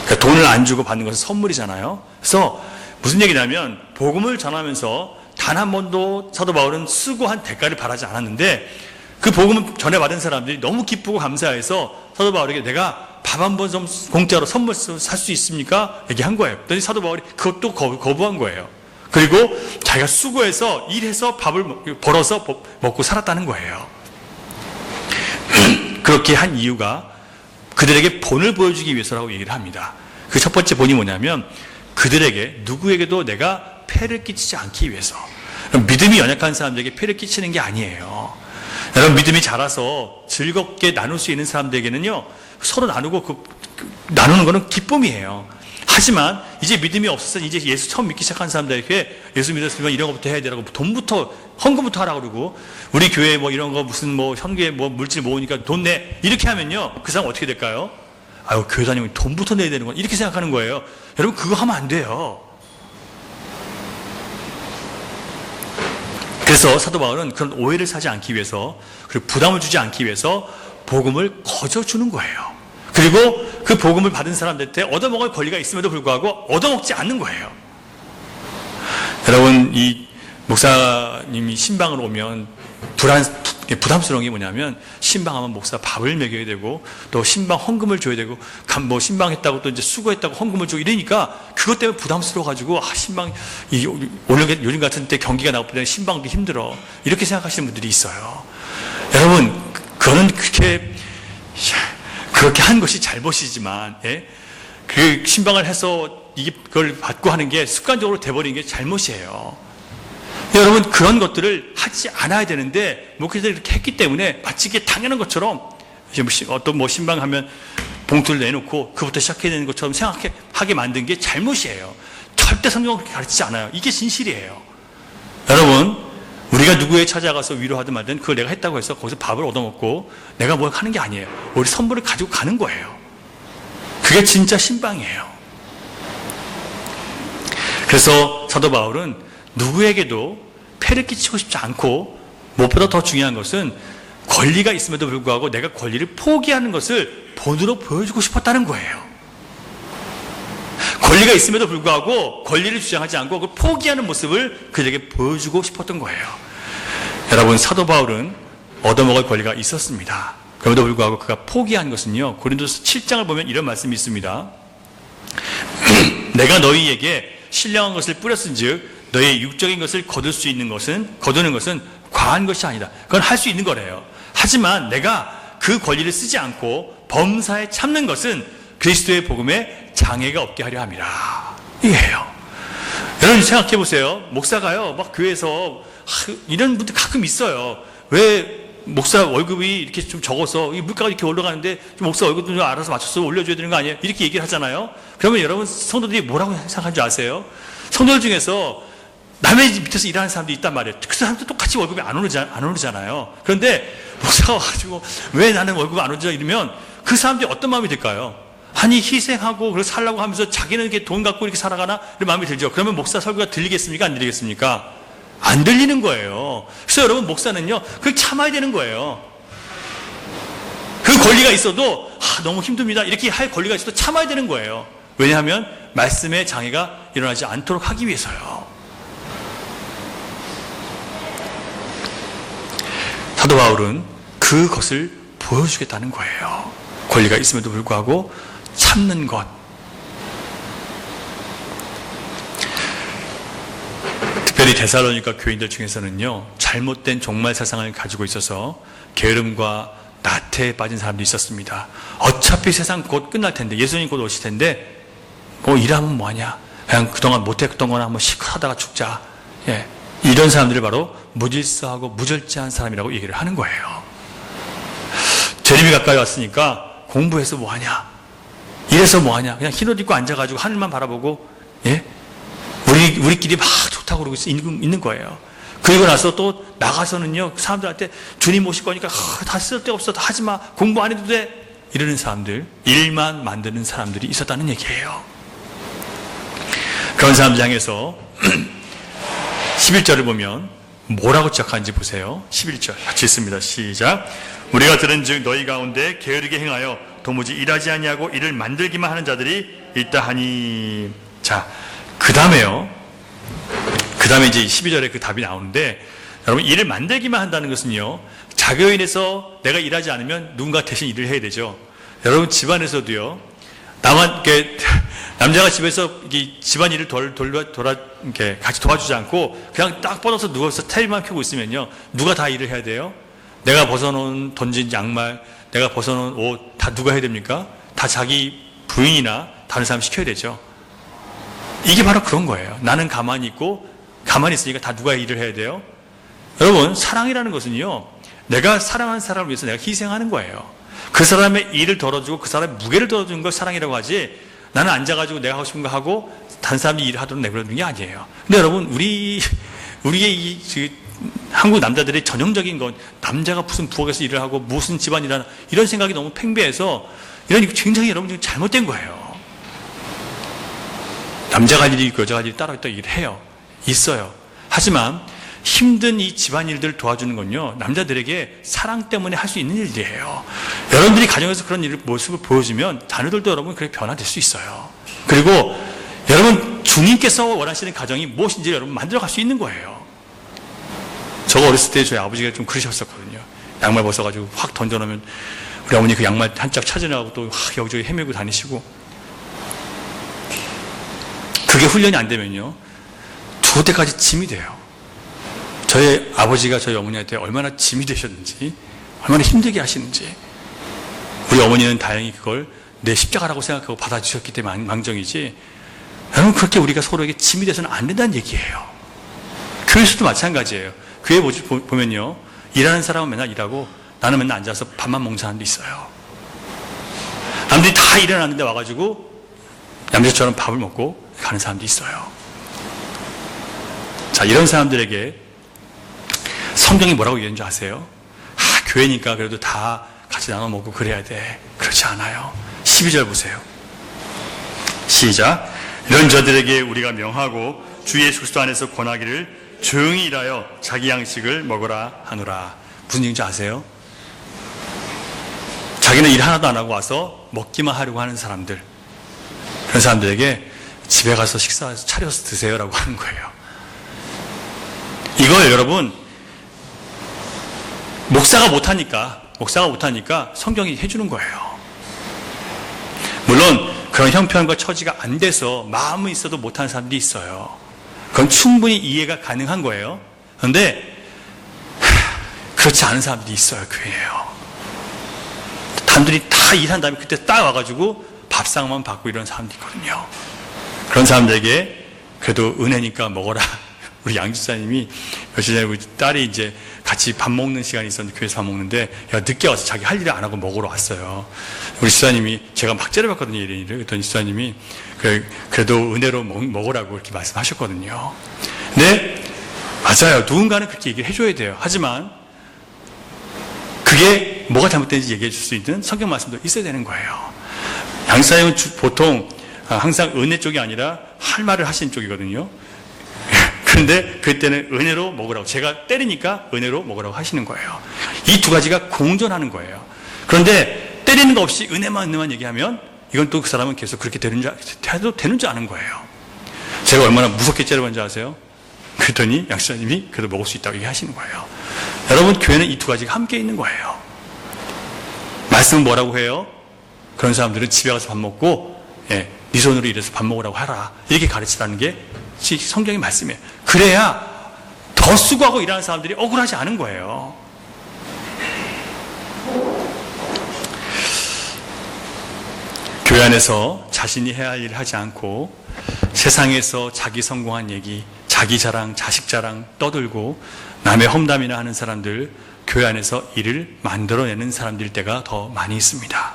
그러니까 돈을 안 주고 받는 것은 선물이잖아요. 그래서 무슨 얘기냐면 복음을 전하면서 단 한 번도 사도 바울은 수고한 대가를 바라지 않았는데 그 복음을 전해받은 사람들이 너무 기쁘고 감사해서 사도 바울에게 내가 밥 한 번 좀 공짜로 선물 살 수 있습니까? 얘기한 거예요. 그랬더니 사도 바울이 그것도 거부한 거예요. 그리고 자기가 수고해서 일해서 밥을 벌어서 먹고 살았다는 거예요. 그렇게 한 이유가 그들에게 본을 보여주기 위해서라고 얘기를 합니다. 그 첫 번째 본이 뭐냐면 그들에게 누구에게도 내가 폐를 끼치지 않기 위해서. 믿음이 연약한 사람들에게 폐를 끼치는 게 아니에요. 여러분 믿음이 자라서 즐겁게 나눌 수 있는 사람들에게는요, 서로 나누고 나누는 거는 기쁨이에요. 하지만 이제 믿음이 없어서 이제 예수 처음 믿기 시작한 사람들에게 예수 믿었으면 이런 것부터 해야 되라고 돈부터 헌금부터 하라고 그러고 우리 교회 뭐 이런 거 무슨 뭐 현기에 뭐 물질 모으니까 돈 내 이렇게 하면요, 그 사람 어떻게 될까요? 아유 교회 다니면 돈부터 내야 되는 건 이렇게 생각하는 거예요. 여러분 그거 하면 안 돼요. 그래서 사도 바울은 그런 오해를 사지 않기 위해서, 그리고 부담을 주지 않기 위해서 복음을 거저 주는 거예요. 그리고 그 복음을 받은 사람들한테 얻어먹을 권리가 있음에도 불구하고 얻어먹지 않는 거예요. 여러분 이 목사님이 신방을 오면 부담스러운 게 뭐냐면 신방하면 목사 밥을 먹여야 되고 또 신방 헌금을 줘야 되고 뭐 신방했다고 또 이제 수고했다고 헌금을 주고 이러니까 그것 때문에 부담스러워가지고 신방 오늘 요즘 같은 때 경기가 나올 때 신방도 힘들어 이렇게 생각하시는 분들이 있어요. 여러분 그거는 그렇게 한 것이 잘못이지만 그 신방을 해서 그걸 받고 하는 게 습관적으로 돼버린 게 잘못이에요. 여러분 그런 것들을 하지 않아야 되는데 목회자들이 이렇게 했기 때문에 마치 이게 당연한 것처럼 어떤 뭐 신방하면 봉투를 내놓고 그부터 시작해야 되는 것처럼 생각하게 만든 게 잘못이에요. 절대 성경은 그렇게 가르치지 않아요. 이게 진실이에요. 여러분 우리가 누구에 찾아가서 위로하든 말든 그걸 내가 했다고 해서 거기서 밥을 얻어먹고 내가 뭘 하는 게 아니에요. 우리 선물을 가지고 가는 거예요. 그게 진짜 신방이에요. 그래서 사도 바울은 누구에게도 폐를 끼치고 싶지 않고 무엇보다 더 중요한 것은 권리가 있음에도 불구하고 내가 권리를 포기하는 것을 본으로 보여주고 싶었다는 거예요. 권리가 있음에도 불구하고 권리를 주장하지 않고 그걸 포기하는 모습을 그들에게 보여주고 싶었던 거예요. 여러분 사도 바울은 얻어먹을 권리가 있었습니다. 그럼에도 불구하고 그가 포기한 것은요, 고린도서 7장을 보면 이런 말씀이 있습니다. 내가 너희에게 신령한 것을 뿌렸은즉 너의 육적인 것을 거두는 것은 과한 것이 아니다. 그건 할 수 있는 거래요. 하지만 내가 그 권리를 쓰지 않고 범사에 참는 것은 그리스도의 복음에 장애가 없게 하려 함이라. 이게요. 여러분 생각해 보세요. 목사가요, 막 교회에서 이런 분들 가끔 있어요. 왜 목사 월급이 이렇게 좀 적어서 이 물가가 이렇게 올라가는데 목사 월급도 좀 알아서 맞춰서 올려줘야 되는 거 아니에요? 이렇게 얘기를 하잖아요. 그러면 여러분 성도들이 뭐라고 생각하는 줄 아세요? 성도들 중에서 남의 밑에서 일하는 사람도 있단 말이에요. 그 사람도 똑같이 월급이 안 오르잖아요. 그런데 목사가 와가지고 왜 나는 월급 안 오르죠? 이러면 그 사람들이 어떤 마음이 들까요? 아니 희생하고 그렇게 살라고 하면서 자기는 이렇게 돈 갖고 이렇게 살아가나 이런 마음이 들죠. 그러면 목사 설교가 들리겠습니까? 안 들리겠습니까? 안 들리는 거예요. 그래서 여러분 목사는요 그걸 참아야 되는 거예요. 그 권리가 있어도 너무 힘듭니다 이렇게 할 권리가 있어도 참아야 되는 거예요. 왜냐하면 말씀의 장애가 일어나지 않도록 하기 위해서요. 사도 바울은 그것을 보여주겠다는 거예요. 권리가 있음에도 불구하고 참는 것. 특별히 데살로니가 교인들 중에서는요 잘못된 종말 사상을 가지고 있어서 게으름과 나태에 빠진 사람도 있었습니다. 어차피 세상 곧 끝날 텐데 예수님 곧 오실 텐데 일하면 뭐하냐, 그냥 그동안 못했던 거나 한번 실컷 하다가 죽자. 이런 사람들을 바로 무질서하고 무절제한 사람이라고 얘기를 하는 거예요. 재림이 가까이 왔으니까 공부해서 뭐하냐, 이래서 뭐하냐, 그냥 흰옷 입고 앉아가지고 하늘만 바라보고 우리끼리 막 좋다고 그러고 있는 거예요. 그리고 나서 또 나가서는요 사람들한테 주님 오실 거니까 다 쓸데없어, 다 하지마, 공부 안 해도 돼, 이러는 사람들, 일만 만드는 사람들이 있었다는 얘기예요. 그런 사람들 향해서 11절을 보면 뭐라고 지적하는지 보세요. 11절 같이 읽습니다. 시작. 우리가 들은즉 너희 가운데 게으르게 행하여 도무지 일하지 아니하고 일을 만들기만 하는 자들이 있다 하니. 자, 그 다음에 이제 12절에 그 답이 나오는데, 여러분 일을 만들기만 한다는 것은요 자교인에서 내가 일하지 않으면 누군가 대신 일을 해야 되죠. 여러분 집안에서도요 남자가 집에서 집안일을 이렇게 같이 도와주지 않고 그냥 딱 뻗어서 누워서 텔레비만 켜고 있으면요 누가 다 일을 해야 돼요? 내가 던진 양말, 내가 벗어놓은 옷 다 누가 해야 됩니까? 다 자기 부인이나 다른 사람 시켜야 되죠. 이게 바로 그런 거예요. 나는 가만히 있으니까 다 누가 일을 해야 돼요? 여러분 사랑이라는 것은요 내가 사랑하는 사람을 위해서 내가 희생하는 거예요. 그 사람의 일을 덜어주고 그 사람의 무게를 덜어주는 걸 사랑이라고 하지, 나는 앉아가지고 내가 하고 싶은 거 하고 다른 사람이 일을 하도록 내버려두는 게 아니에요. 근데 여러분 우리의 한국 남자들의 전형적인 건 남자가 무슨 부엌에서 일을 하고 무슨 집안일 하나, 이런 생각이 너무 팽배해서 이런 굉장히 여러분 지금 잘못된 거예요. 남자가 할 일이 있고 여자가 할 일이 따로 있다 얘기를 해요. 있어요. 하지만 힘든 이 집안일들 도와주는 건요 남자들에게 사랑 때문에 할 수 있는 일이에요. 여러분들이 가정에서 그런 모습을 보여주면 자녀들도 여러분 그렇게 변화될 수 있어요. 그리고 여러분 주님께서 원하시는 가정이 무엇인지 여러분 만들어갈 수 있는 거예요. 저거 어렸을 때 저희 아버지가 좀 그러셨었거든요. 양말 벗어가지고 확 던져놓으면 우리 어머니 그 양말 한 짝 찾으려고 또 여기저기 헤매고 다니시고, 그게 훈련이 안 되면요 죽을 때까지 짐이 돼요. 저희 아버지가 저희 어머니한테 얼마나 짐이 되셨는지, 얼마나 힘들게 하시는지. 우리 어머니는 다행히 그걸 내 십자가라고 생각하고 받아주셨기 때문에 망정이지, 여러분 그렇게 우리가 서로에게 짐이 돼서는 안 된다는 얘기예요. 교회에서도 마찬가지예요. 교회 보면요 일하는 사람은 맨날 일하고 나는 맨날 앉아서 밥만 먹는 사람도 있어요. 남들이 다 일어났는데 와가지고 남자처럼 밥을 먹고 가는 사람도 있어요. 자, 이런 사람들에게 성경이 뭐라고 얘기하는 줄 아세요? 교회니까 그래도 다 같이 나눠 먹고 그래야 돼. 그렇지 않아요. 12절 보세요. 시작. 이런 자들에게 우리가 명하고 주 예수 그리스도 안에서 권하기를 조용히 일하여 자기 양식을 먹으라 하노라. 무슨 얘기인지 아세요? 자기는 일 하나도 안 하고 와서 먹기만 하려고 하는 사람들, 그런 사람들에게 집에 가서 식사해서 차려서 드세요라고 하는 거예요. 이걸 여러분 목사가 못하니까 성경이 해주는 거예요. 물론 그런 형편과 처지가 안 돼서 마음은 있어도 못하는 사람들이 있어요. 그건 충분히 이해가 가능한 거예요. 그런데 그렇지 않은 사람들이 있어요. 교회에요. 남들이 다 일한 다음에 그때 딱 와가지고 밥상만 받고 이런 사람들이 있거든요. 그런 사람들에게 그래도 은혜니까 먹어라. 우리 양집사님이 며칠 전에 우리 딸이 이제 같이 밥 먹는 시간이 있었는데, 교회에서 밥 먹는데 늦게 와서 자기 할 일을 안 하고 먹으러 왔어요. 우리 집사님이, 제가 막 째려봤거든요, 이래를. 그랬더니 집사님이 그래도 은혜로 먹으라고 이렇게 말씀하셨거든요. 네, 맞아요. 누군가는 그렇게 얘기를 해줘야 돼요. 하지만 그게 뭐가 잘못된지 얘기해 줄 수 있는 성경 말씀도 있어야 되는 거예요. 양사님은 보통 항상 은혜 쪽이 아니라 할 말을 하시는 쪽이거든요. 그런데 그때는 은혜로 먹으라고, 제가 때리니까 은혜로 먹으라고 하시는 거예요. 이 두 가지가 공존하는 거예요. 그런데 때리는 거 없이 은혜만 얘기하면 이건 또 그 사람은 계속 그렇게 해도 되는 줄 아는 거예요. 제가 얼마나 무섭게 째려봤는지 아세요? 그랬더니 양수사님이 그래도 먹을 수 있다고 얘기하시는 거예요. 여러분, 교회는 이 두 가지가 함께 있는 거예요. 말씀은 뭐라고 해요? 그런 사람들은 집에 가서 밥 먹고, 네 손으로 일해서 밥 먹으라고 하라, 이렇게 가르치라는 게 성경의 말씀이에요. 그래야 더 수고하고 일하는 사람들이 억울하지 않은 거예요. 교회 안에서 자신이 해야 할 일을 하지 않고 세상에서 자기 성공한 얘기, 자기 자랑, 자식 자랑 떠들고 남의 험담이나 하는 사람들, 교회 안에서 일을 만들어내는 사람들 때가 더 많이 있습니다.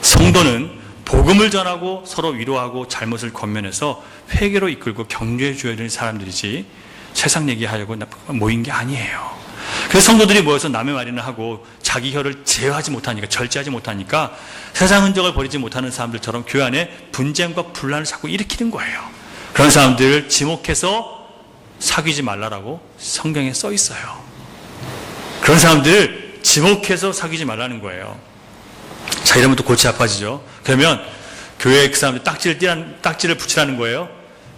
성도는 복음을 전하고 서로 위로하고 잘못을 권면해서 회개로 이끌고 격려해 줘야 되는 사람들이지 세상 얘기하려고 모인 게 아니에요. 그래서 성도들이 모여서 남의 말이나 하고 자기 혀를 제어하지 못하니까, 절제하지 못하니까 세상 흔적을 버리지 못하는 사람들처럼 교회 안에 분쟁과 분란을 자꾸 일으키는 거예요. 그런 사람들을 지목해서 사귀지 말라라고 성경에 써 있어요. 그런 사람들을 지목해서 사귀지 말라는 거예요. 자, 이러면 또 골치 아파지죠. 그러면 교회에 그 사람들 딱지를 붙이라는 거예요.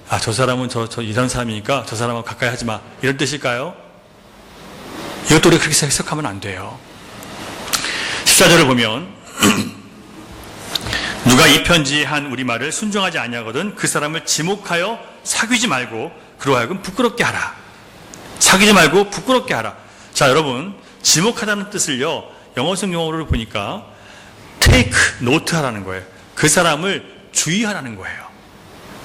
아, 저 사람은 저 이런 사람이니까 저 사람하고 가까이 하지 마, 이런 뜻일까요? 이것도 우리가 그렇게 해석하면 안 돼요. 14절을 보면 누가 이 편지에 한 우리 말을 순종하지 아니하거든 그 사람을 지목하여 사귀지 말고 그로 하여금 부끄럽게 하라. 사귀지 말고 부끄럽게 하라. 자, 여러분, 지목하다는 뜻을요, 영어성 용어를 보니까 take note 하라는 거예요. 그 사람을 주의하라는 거예요.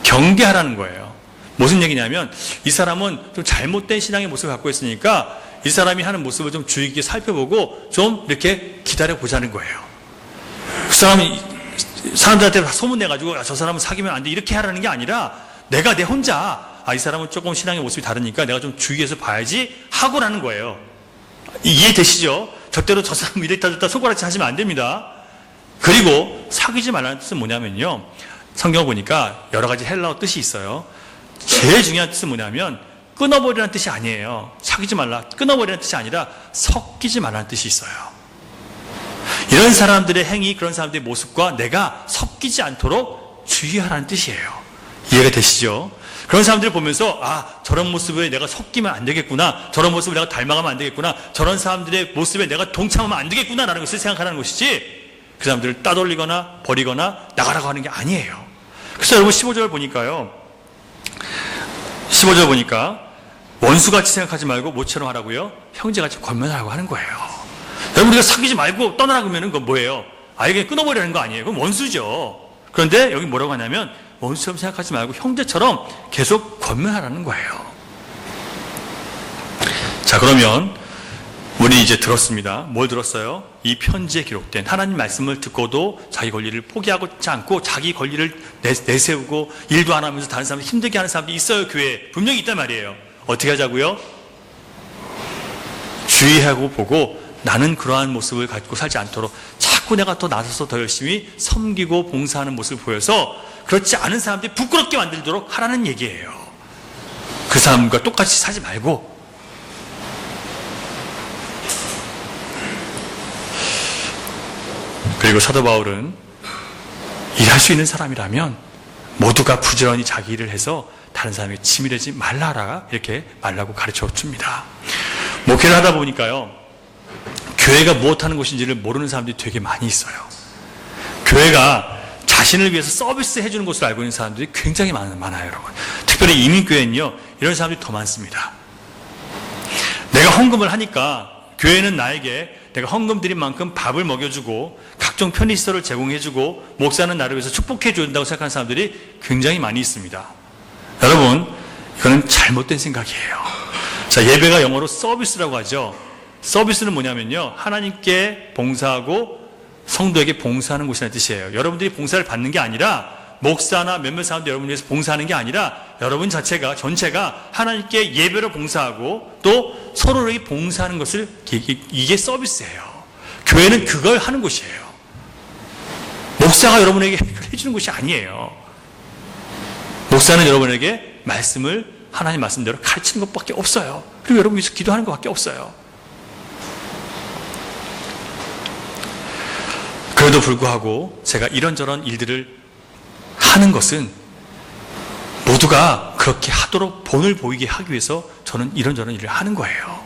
경계하라는 거예요. 무슨 얘기냐면 이 사람은 좀 잘못된 신앙의 모습을 갖고 있으니까 이 사람이 하는 모습을 좀 주의 깊게 살펴보고 좀 이렇게 기다려보자는 거예요. 그 사람이 사람들한테 소문내가지고 저 사람은 사귀면 안 돼, 이렇게 하라는 게 아니라 내가 내 혼자 이 사람은 조금 신앙의 모습이 다르니까 내가 좀 주의해서 봐야지 하고라는 거예요. 이해되시죠? 절대로 저 사람 이랬다 저랬다 손가락질 하시면 안 됩니다. 그리고 사귀지 말라는 뜻은 뭐냐면요, 성경을 보니까 여러 가지 헬라어 뜻이 있어요. 제일 중요한 뜻은 뭐냐면 끊어버리라는 뜻이 아니에요. 사귀지 말라, 끊어버리라는 뜻이 아니라 섞이지 말라는 뜻이 있어요. 이런 사람들의 행위, 그런 사람들의 모습과 내가 섞이지 않도록 주의하라는 뜻이에요. 이해가 되시죠? 그런 사람들을 보면서 저런 모습에 내가 섞이면 안 되겠구나, 저런 모습을 내가 닮아가면 안 되겠구나, 저런 사람들의 모습에 내가 동참하면 안 되겠구나 라는 것을 생각하는 것이지 그 사람들을 따돌리거나 버리거나 나가라고 하는 게 아니에요. 그래서 여러분 15절 보니까요, 15절 보니까 원수같이 생각하지 말고 모처럼 하라고요, 형제같이 권면하라고 하는 거예요. 여러분, 우리가 사귀지 말고 떠나라고 하면 그건 뭐예요? 이게 끊어버리라는 거 아니에요? 그건 원수죠. 그런데 여기 뭐라고 하냐면 원수처럼 생각하지 말고 형제처럼 계속 권면하라는 거예요. 자, 그러면 우리 이제 들었습니다. 뭘 들었어요? 이 편지에 기록된 하나님 말씀을 듣고도 자기 권리를 포기하지 않고 자기 권리를 내세우고 일도 안 하면서 다른 사람들 힘들게 하는 사람들이 있어요. 교회에 분명히 있단 말이에요. 어떻게 하자고요? 주의하고 보고 나는 그러한 모습을 갖고 살지 않도록 자꾸 내가 더 나서서 더 열심히 섬기고 봉사하는 모습을 보여서 그렇지 않은 사람들이 부끄럽게 만들도록 하라는 얘기예요. 그 사람과 똑같이 사지 말고. 그리고 사도 바울은 일할 수 있는 사람이라면 모두가 부지런히 자기 일을 해서 다른 사람에게 치밀하지 말라라, 이렇게 말라고 가르쳐 줍니다. 목회를 하다 보니까요, 교회가 무엇하는 곳인지를 모르는 사람들이 되게 많이 있어요. 교회가 자신을 위해서 서비스 해주는 곳을 알고 있는 사람들이 굉장히 많아요, 여러분. 특별히 이민교회는요, 이런 사람들이 더 많습니다. 내가 헌금을 하니까 교회는 나에게 내가 헌금 드린 만큼 밥을 먹여주고 각종 편의시설을 제공해주고 목사는 나를 위해서 축복해준다고 생각하는 사람들이 굉장히 많이 있습니다. 여러분, 이거는 잘못된 생각이에요. 자, 예배가 영어로 서비스라고 하죠. 서비스는 뭐냐면요, 하나님께 봉사하고 성도에게 봉사하는 곳이라는 뜻이에요. 여러분들이 봉사를 받는 게 아니라, 목사나 몇몇 사람들 여러분을 위해서 봉사하는 게 아니라 여러분 전체가 하나님께 예배로 봉사하고 또 서로에게 봉사하는 것을, 이게 서비스예요. 교회는 그걸 하는 곳이에요. 목사가 여러분에게 해주는 곳이 아니에요. 목사는 여러분에게 말씀을 하나님 말씀대로 가르치는 것밖에 없어요. 그리고 여러분 위해서 기도하는 것밖에 없어요. 그래도 불구하고 제가 이런저런 일들을 하는 것은 모두가 그렇게 하도록 본을 보이게 하기 위해서 저는 이런저런 일을 하는 거예요.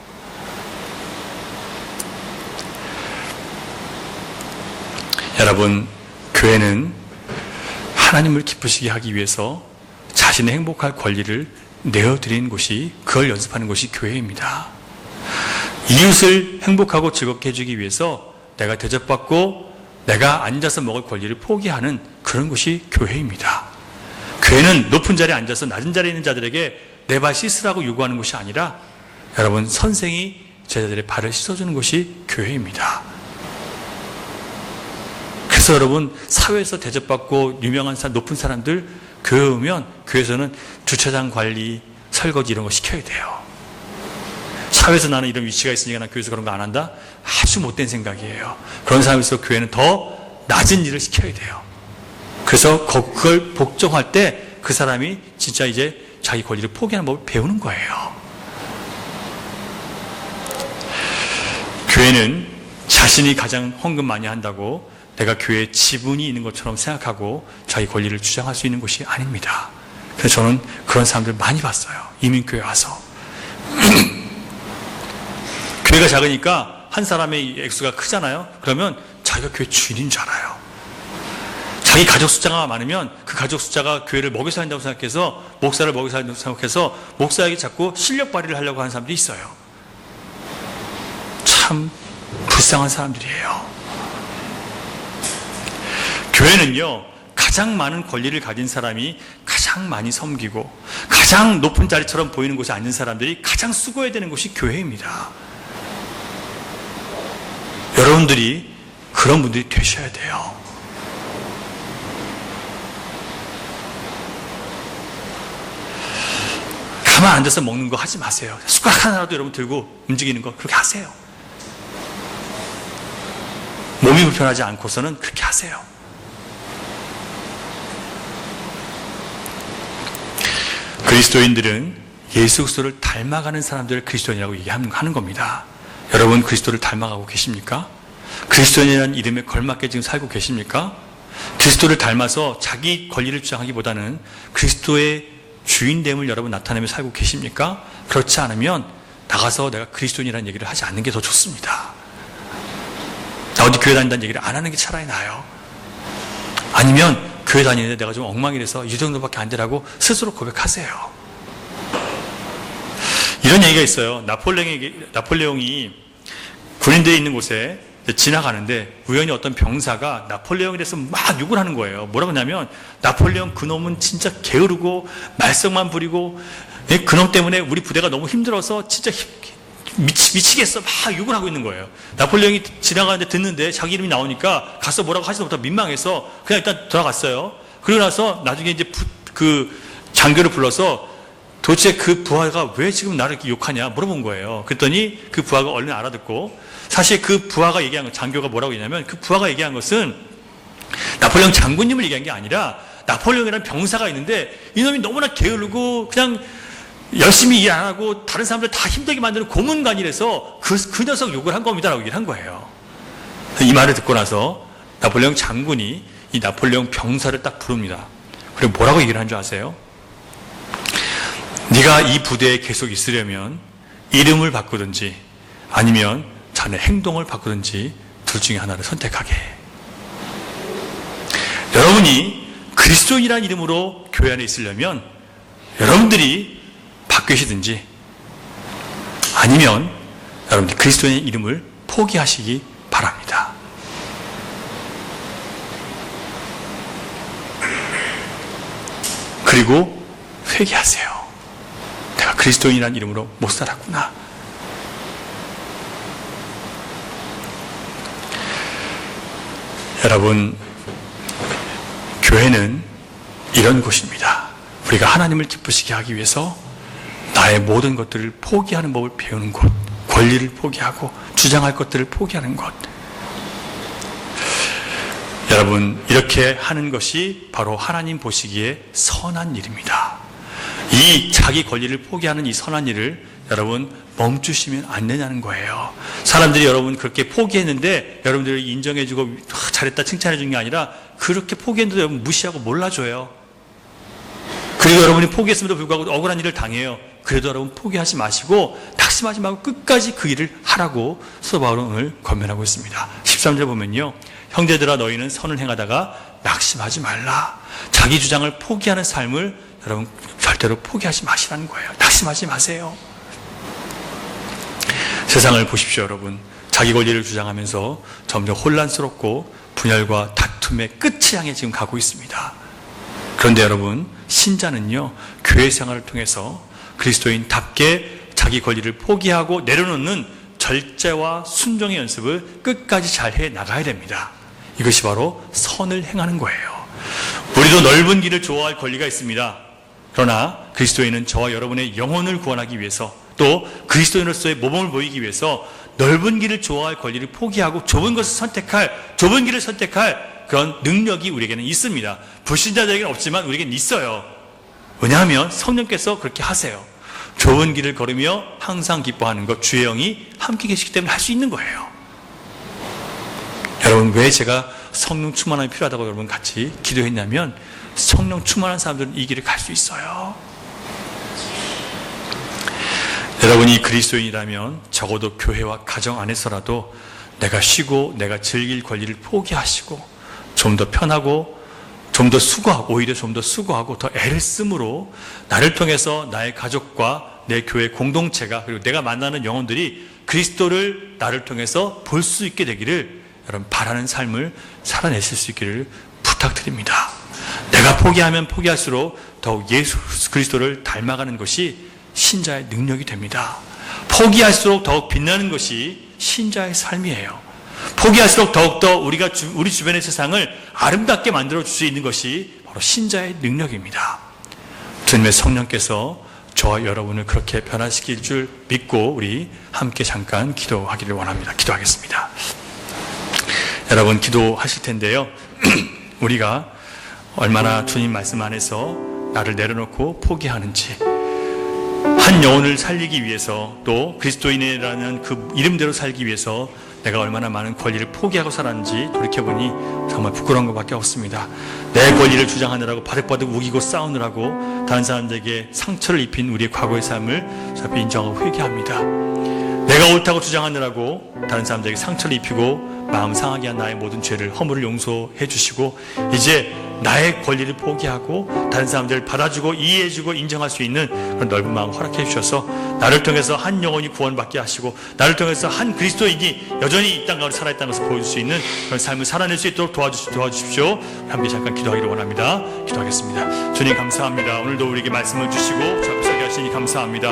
여러분, 교회는 하나님을 기쁘시게 하기 위해서 자신의 행복할 권리를 내어드리는 곳이, 그걸 연습하는 곳이 교회입니다. 이웃을 행복하고 즐겁게 해주기 위해서 내가 대접받고 내가 앉아서 먹을 권리를 포기하는 그런 곳이 교회입니다. 교회는 높은 자리에 앉아서 낮은 자리에 있는 자들에게 내 발 씻으라고 요구하는 곳이 아니라 여러분, 선생이 제자들의 발을 씻어주는 곳이 교회입니다. 그래서 여러분, 사회에서 대접받고 유명한 높은 사람들 교회 오면 교회에서는 주차장 관리, 설거지 이런 거 시켜야 돼요. 사회에서 나는 이런 위치가 있으니까 난 교회에서 그런 거 안 한다? 아주 못된 생각이에요. 그런 사람에서 교회는 더 낮은 일을 시켜야 돼요. 그래서 그걸 복종할 때 그 사람이 진짜 이제 자기 권리를 포기하는 법을 배우는 거예요. 교회는 자신이 가장 헌금 많이 한다고 내가 교회에 지분이 있는 것처럼 생각하고 자기 권리를 주장할 수 있는 곳이 아닙니다. 그래서 저는 그런 사람들 많이 봤어요. 이민교회 와서. 교회가 작으니까 한 사람의 액수가 크잖아요. 그러면 자기가 교회 주인인 줄 알아요. 자기 가족 숫자가 많으면 그 가족 숫자가 교회를 먹여 살린다고 생각해서, 목사를 먹여 살린다고 생각해서 목사에게 자꾸 실력 발휘를 하려고 하는 사람들이 있어요. 참 불쌍한 사람들이에요. 교회는요, 가장 많은 권리를 가진 사람이 가장 많이 섬기고 가장 높은 자리처럼 보이는 곳에 앉은 사람들이 가장 수고해야 되는 곳이 교회입니다. 여러분들이 그런 분들이 되셔야 돼요. 가만 앉아서 먹는 거 하지 마세요. 숟가락 하나라도 여러분 들고 움직이는 거 그렇게 하세요. 몸이 불편하지 않고서는 그렇게 하세요. 그리스도인들은 예수 그리스도를 닮아가는 사람들을 그리스도인이라고 얘기하는 겁니다. 여러분, 그리스도를 닮아가고 계십니까? 그리스도인이라는 이름에 걸맞게 지금 살고 계십니까? 그리스도를 닮아서 자기 권리를 주장하기보다는 그리스도의 주인됨을 여러분 나타내며 살고 계십니까? 그렇지 않으면 나가서 내가 그리스도인이라는 얘기를 하지 않는 게 더 좋습니다. 나 어디 교회 다닌다는 얘기를 안 하는 게 차라리 나아요. 아니면 교회 다니는데 내가 좀 엉망이라서 이 정도밖에 안 되라고 스스로 고백하세요. 이런 얘기가 있어요. 나폴레옹이 군인들이 있는 곳에 지나가는데 우연히 어떤 병사가 나폴레옹에 대해서 막 욕을 하는 거예요. 뭐라고 하냐면, 나폴레옹 그놈은 진짜 게으르고 말썽만 부리고 그놈 때문에 우리 부대가 너무 힘들어서 진짜 미치겠어, 막 욕을 하고 있는 거예요. 나폴레옹이 지나가는데 듣는데 자기 이름이 나오니까 가서 뭐라고 하지도 못하고 민망해서 그냥 일단 돌아갔어요. 그러고 나서 나중에 이제 그 장교를 불러서 도대체 그 부하가 왜 지금 나를 이렇게 욕하냐 물어본 거예요. 그랬더니 그 부하가 얼른 알아듣고, 사실 그 부하가 얘기한 거, 장교가 뭐라고 했냐면, 그 부하가 얘기한 것은 나폴레옹 장군님을 얘기한 게 아니라 나폴레옹이라는 병사가 있는데 이놈이 너무나 게으르고 그냥 열심히 일 안 하고 다른 사람들 다 힘들게 만드는 고문관이라서 그 녀석 욕을 한 겁니다라고 얘기를 한 거예요. 이 말을 듣고 나서 나폴레옹 장군이 이 나폴레옹 병사를 딱 부릅니다. 그리고 뭐라고 얘기를 한 줄 아세요? 네가 이 부대에 계속 있으려면 이름을 바꾸든지 아니면 자네 행동을 바꾸든지 둘 중에 하나를 선택하게 해. 여러분이 그리스도인이라는 이름으로 교회 안에 있으려면 여러분들이 바뀌시든지 아니면 여러분들이 그리스도인의 이름을 포기하시기 바랍니다. 그리고 회개하세요. 내가 그리스도인이라는 이름으로 못 살았구나. 여러분, 교회는 이런 곳입니다. 우리가 하나님을 기쁘시게 하기 위해서 나의 모든 것들을 포기하는 법을 배우는 곳, 권리를 포기하고 주장할 것들을 포기하는 것. 여러분, 이렇게 하는 것이 바로 하나님 보시기에 선한 일입니다. 이 자기 권리를 포기하는 이 선한 일을 여러분 멈추시면 안 되냐는 거예요. 사람들이 여러분 그렇게 포기했는데 여러분들을 인정해주고 잘했다 칭찬해주는 게 아니라 그렇게 포기했는데 여러분 무시하고 몰라줘요. 그리고 여러분이 포기했음에도 불구하고 억울한 일을 당해요. 그래도 여러분 포기하지 마시고 낙심하지 말고 끝까지 그 일을 하라고 사도 바울은 오늘 권면하고 있습니다. 13절 보면요, 형제들아 너희는 선을 행하다가 낙심하지 말라. 자기 주장을 포기하는 삶을 여러분 절대로 포기하지 마시라는 거예요. 낙심하지 마세요. 세상을 보십시오. 여러분, 자기 권리를 주장하면서 점점 혼란스럽고 분열과 다툼의 끝을 향해 지금 가고 있습니다. 그런데 여러분, 신자는요 교회 생활을 통해서 그리스도인답게 자기 권리를 포기하고 내려놓는 절제와 순종의 연습을 끝까지 잘 해 나가야 됩니다. 이것이 바로 선을 행하는 거예요. 우리도 넓은 길을 좋아할 권리가 있습니다. 그러나 그리스도인은 저와 여러분의 영혼을 구원하기 위해서 또 그리스도인으로서의 모범을 보이기 위해서 넓은 길을 좋아할 권리를 포기하고 좁은 길을 선택할 그런 능력이 우리에게는 있습니다. 불신자들에게는 없지만 우리에게는 있어요. 왜냐하면 성령께서 그렇게 하세요. 좁은 길을 걸으며 항상 기뻐하는 것, 주의 영이 함께 계시기 때문에 할 수 있는 거예요. 여러분, 왜 제가 성령 충만함이 필요하다고 여러분 같이 기도했냐면 성령 충만한 사람들은 이 길을 갈 수 있어요. 여러분이 그리스도인이라면 적어도 교회와 가정 안에서라도 내가 쉬고 내가 즐길 권리를 포기하시고 좀 더 편하고 좀 더 수고하고 오히려 좀 더 수고하고 더 애를 쓰므로 나를 통해서 나의 가족과 내 교회 공동체가 그리고 내가 만나는 영혼들이 그리스도를 나를 통해서 볼 수 있게 되기를 여러분 바라는 삶을 살아내실 수 있기를 부탁드립니다. 내가 포기하면 포기할수록 더욱 예수 그리스도를 닮아가는 것이 신자의 능력이 됩니다. 포기할수록 더욱 빛나는 것이 신자의 삶이에요. 포기할수록 더욱더 우리 주변의 세상을 아름답게 만들어 줄 수 있는 것이 바로 신자의 능력입니다. 주님의 성령께서 저와 여러분을 그렇게 변화시킬 줄 믿고 우리 함께 잠깐 기도하기를 원합니다. 기도하겠습니다. 여러분 기도하실 텐데요. 우리가 얼마나 주님 말씀 안에서 나를 내려놓고 포기하는지, 한 영혼을 살리기 위해서 또 그리스도인이라는 그 이름대로 살기 위해서 내가 얼마나 많은 권리를 포기하고 살았는지 돌이켜보니 정말 부끄러운 것밖에 없습니다. 내 권리를 주장하느라고 바득바득 우기고 싸우느라고 다른 사람들에게 상처를 입힌 우리의 과거의 삶을 저 앞에 인정하고 회개합니다. 내가 옳다고 주장하느라고 다른 사람들에게 상처를 입히고 마음 상하게 한 나의 모든 죄를 허물을 용서해 주시고 이제 나의 권리를 포기하고 다른 사람들을 받아주고 이해해주고 인정할 수 있는 그런 넓은 마음 허락해 주셔서 나를 통해서 한 영혼이 구원받게 하시고 나를 통해서 한 그리스도인이 여전히 이 땅 가운데 살아있다는 것을 보여줄 수 있는 그런 삶을 살아낼 수 있도록 도와주십시오. 함께 잠깐 기도하기를 원합니다. 기도하겠습니다. 주님 감사합니다. 오늘도 우리에게 말씀을 주시고 저 앞에 서게 하시니 감사합니다.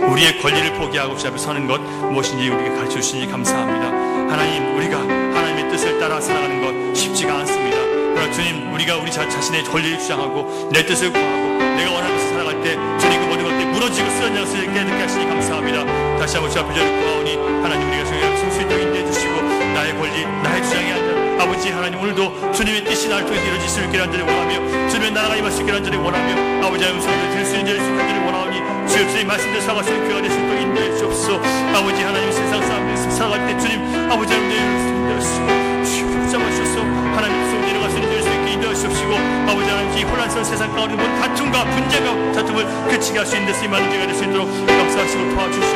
우리의 권리를 포기하고 주 앞에 서는 것 무엇인지 우리에게 가르쳐 주시니 감사합니다. 하나님, 우리가 하나님의 뜻을 따라 살아가는 것 쉽지가 않습니다. 그러나 주님, 우리가 우리 자신의 권리를 주장하고 내 뜻을 구하고 내가 원하는 것을 살아갈 때 주님 그 모든 것들이 무너지고 쓰러지는 것을 깨닫게 하시니 감사합니다. 다시 한번 주 앞에 저를 구하오니 하나님, 우리가 설 수 있도록 인도해 주시고 나의 권리, 나의 주장이 아니라 아버지 하나님, 오늘도 주님의 뜻이 나를 통해 이루어질 수 있기를 간절히 원하며 주님의 나라가 임할 수 있기를 간절히 원하며 아버지 하나님 음성을 들을 수 있는 자를 수 있기를 간절히 원하오니 주여 주님 말씀대로 살아갈 수 있는 교회가 될 수 있도록 인도해 주옵소서. 아버지 하나님, 세상 사람들이 살아갈 때 주님 아버지 하나님 인도해 주시고 붙잡아주셔서 하나님 속에 내려갈 수 있는 자를 수 있게 인도해 주옵시고 아버지 하나님, 이 혼란스러운 세상 가운데 모든 다툼과 분쟁과 다툼을 그치게 할 수 있는 데서 임하는 자가 될 수 있도록 역사하시고 도와주시옵소서.